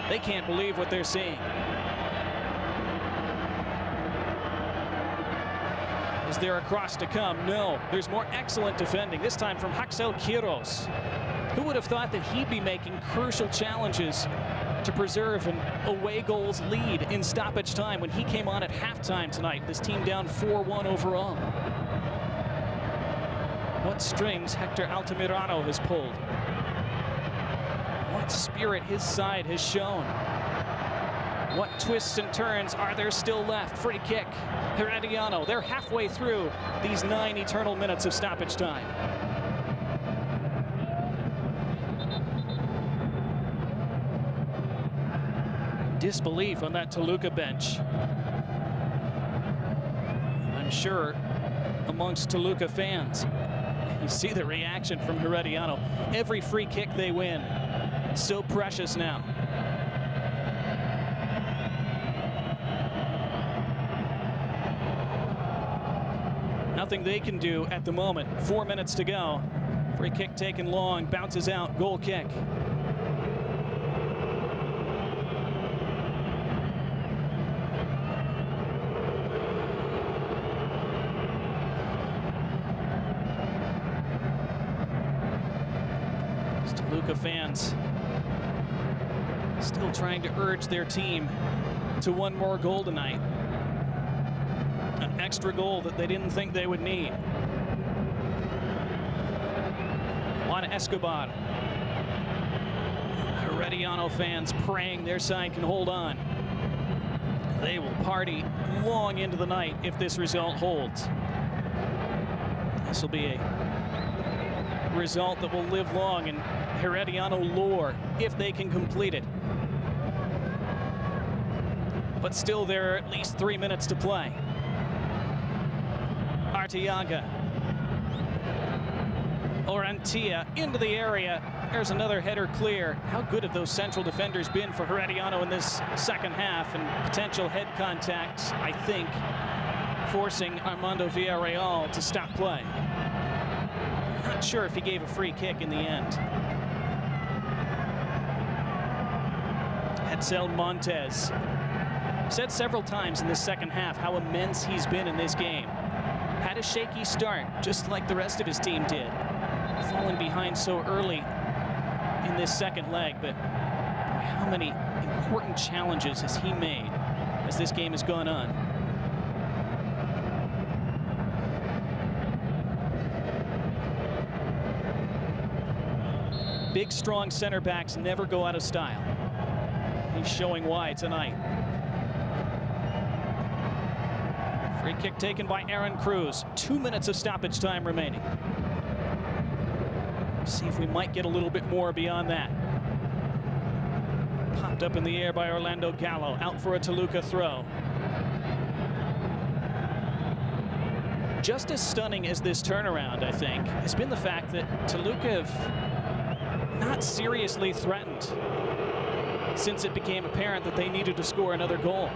They can't believe what they're seeing. Is there a cross to come? No. There's more excellent defending, this time from Axel Quiros. Who would have thought that he'd be making crucial challenges to preserve an away goals lead in stoppage time when he came on at halftime tonight? This team down 4-1 overall. What strings Hector Altamirano has pulled. What spirit his side has shown. What twists and turns are there still left? Free kick. Herediano, they're halfway through these 9 eternal minutes of stoppage time. Disbelief on that Toluca bench. I'm sure amongst Toluca fans. You see the reaction from Herediano. Every free kick they win, so precious now. Nothing they can do at the moment. 4 minutes to go. Free kick taken long, bounces out, goal kick. Toluca fans still trying to urge their team to one more goal tonight. An extra goal that they didn't think they would need. Juan Escobar. Herediano fans praying their side can hold on. They will party long into the night if this result holds. This will be a result that will live long in Herediano lore if they can complete it. But still, there are at least 3 minutes to play. Arteaga. Orantia into the area. There's another header clear. How good have those central defenders been for Herediano in this second half, and potential head contacts, I think, forcing Armando Villarreal to stop play. Not sure if he gave a free kick in the end. Hetzel Montes. I've said several times in this second half how immense he's been in this game. Had a shaky start, just like the rest of his team did. Falling behind so early in this second leg, but boy, how many important challenges has he made as this game has gone on. Big, strong center backs never go out of style. He's showing why tonight. Free kick taken by Aaron Cruz. 2 minutes of stoppage time remaining. See if we might get a little bit more beyond that. Popped up in the air by Orlando Gallo. Out for a Toluca throw. Just as stunning as this turnaround, I think, has been the fact that Toluca have not seriously threatened since it became apparent that they needed to score another goal.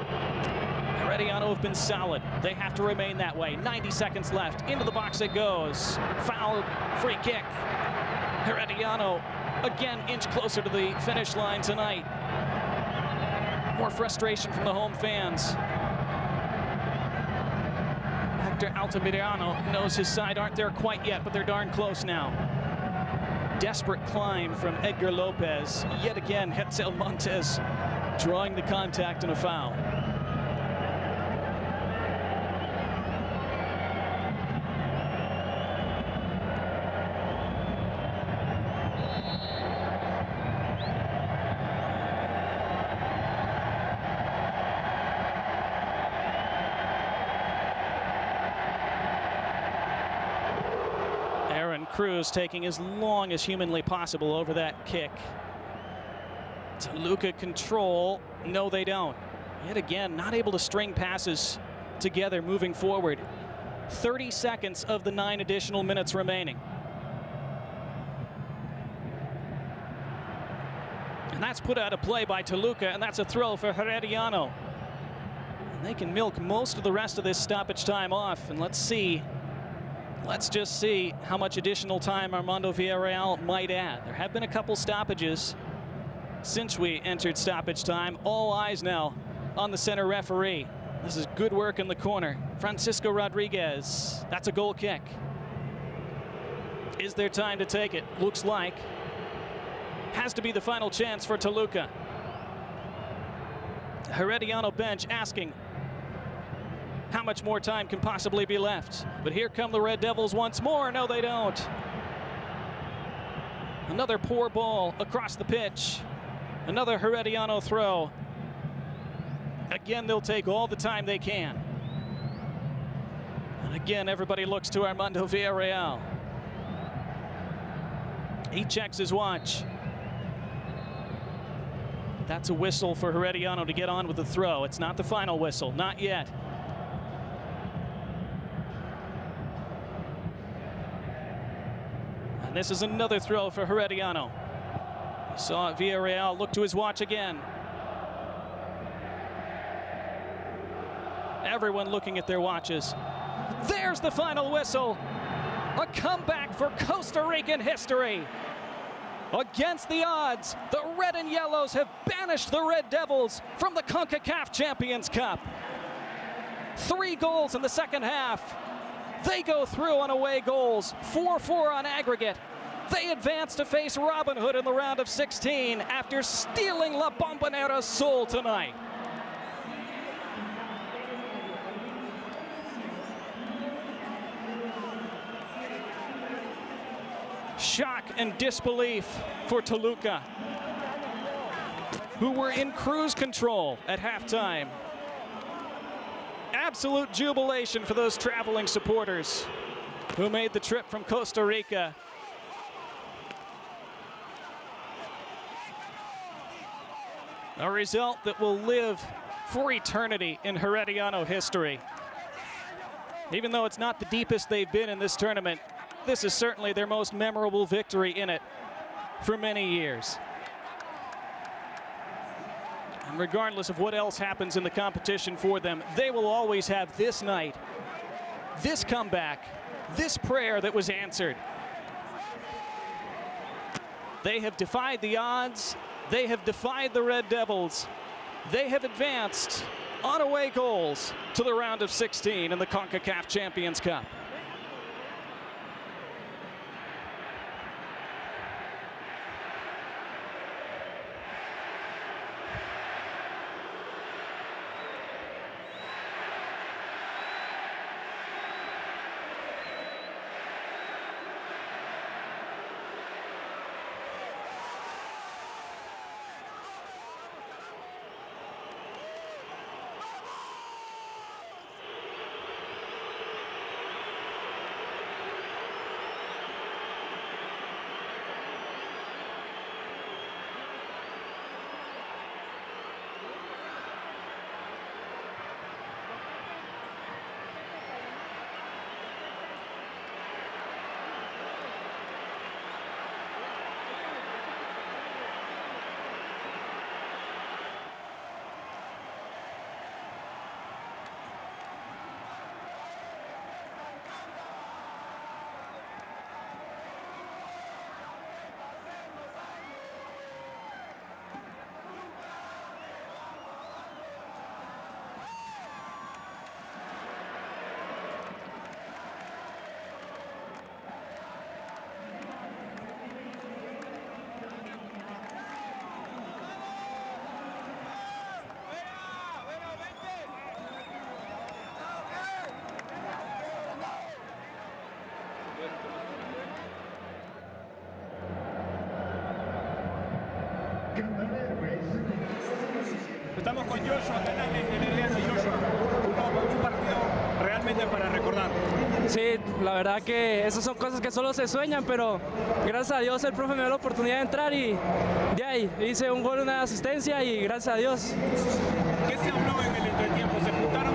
Herediano have been solid. They have to remain that way. 90 seconds left. Into the box it goes. Foul, free kick. Herediano again inch closer to the finish line tonight. More frustration from the home fans. Hector Altamirano knows his side aren't there quite yet, but they're darn close now. Desperate climb from Edgar Lopez. Yet again, Hetzel Montes drawing the contact and a foul. Cruz taking as long as humanly possible over that kick. Toluca control. No, they don't. Yet again, not able to string passes together moving forward. 30 seconds of the 9 additional minutes remaining. And that's put out of play by Toluca, and that's a throw for Herediano. And they can milk most of the rest of this stoppage time off. And let's just see how much additional time Armando Villarreal might add. There have been a couple stoppages since we entered stoppage time. All eyes now on the center referee. This is good work in the corner. Francisco Rodriguez. That's a goal kick. Is there time to take it? Looks like. Has to be the final chance for Toluca. Herediano bench asking how much more time can possibly be left. But here come the Red Devils once more. No, they don't. Another poor ball across the pitch. Another Herediano throw. Again, they'll take all the time they can. And again, everybody looks to Armando Villarreal. He checks his watch. That's a whistle for Herediano to get on with the throw. It's not the final whistle, not yet. And this is another throw for Herediano. You saw Villarreal look to his watch again. Everyone looking at their watches. There's the final whistle. A comeback for Costa Rican history. Against the odds, the red and yellows have banished the Red Devils from the Concacaf Champions Cup. 3 goals in the second half. They go through on away goals, 4-4 on aggregate. They advance to face Robinhood in the round of 16 after stealing La Bombonera's soul tonight. Shock and disbelief for Toluca, who were in cruise control at halftime. Absolute jubilation for those traveling supporters who made the trip from Costa Rica. A result that will live for eternity in Herediano history. Even though it's not the deepest they've been in this tournament, this is certainly their most memorable victory in it for many years. And regardless of what else happens in the competition for them, they will always have this night, this comeback, this prayer that was answered. They have defied the odds. They have defied the Red Devils. They have advanced on away goals to the round of 16 in the CONCACAF Champions Cup. Estamos con Joshua, canal de Herediano y Joshua. Un partido realmente para recordar. Sí, la verdad que esas son cosas que solo se sueñan, pero gracias a Dios el profe me dio la oportunidad de entrar y de ahí hice un gol, una asistencia y gracias a Dios. ¿Qué se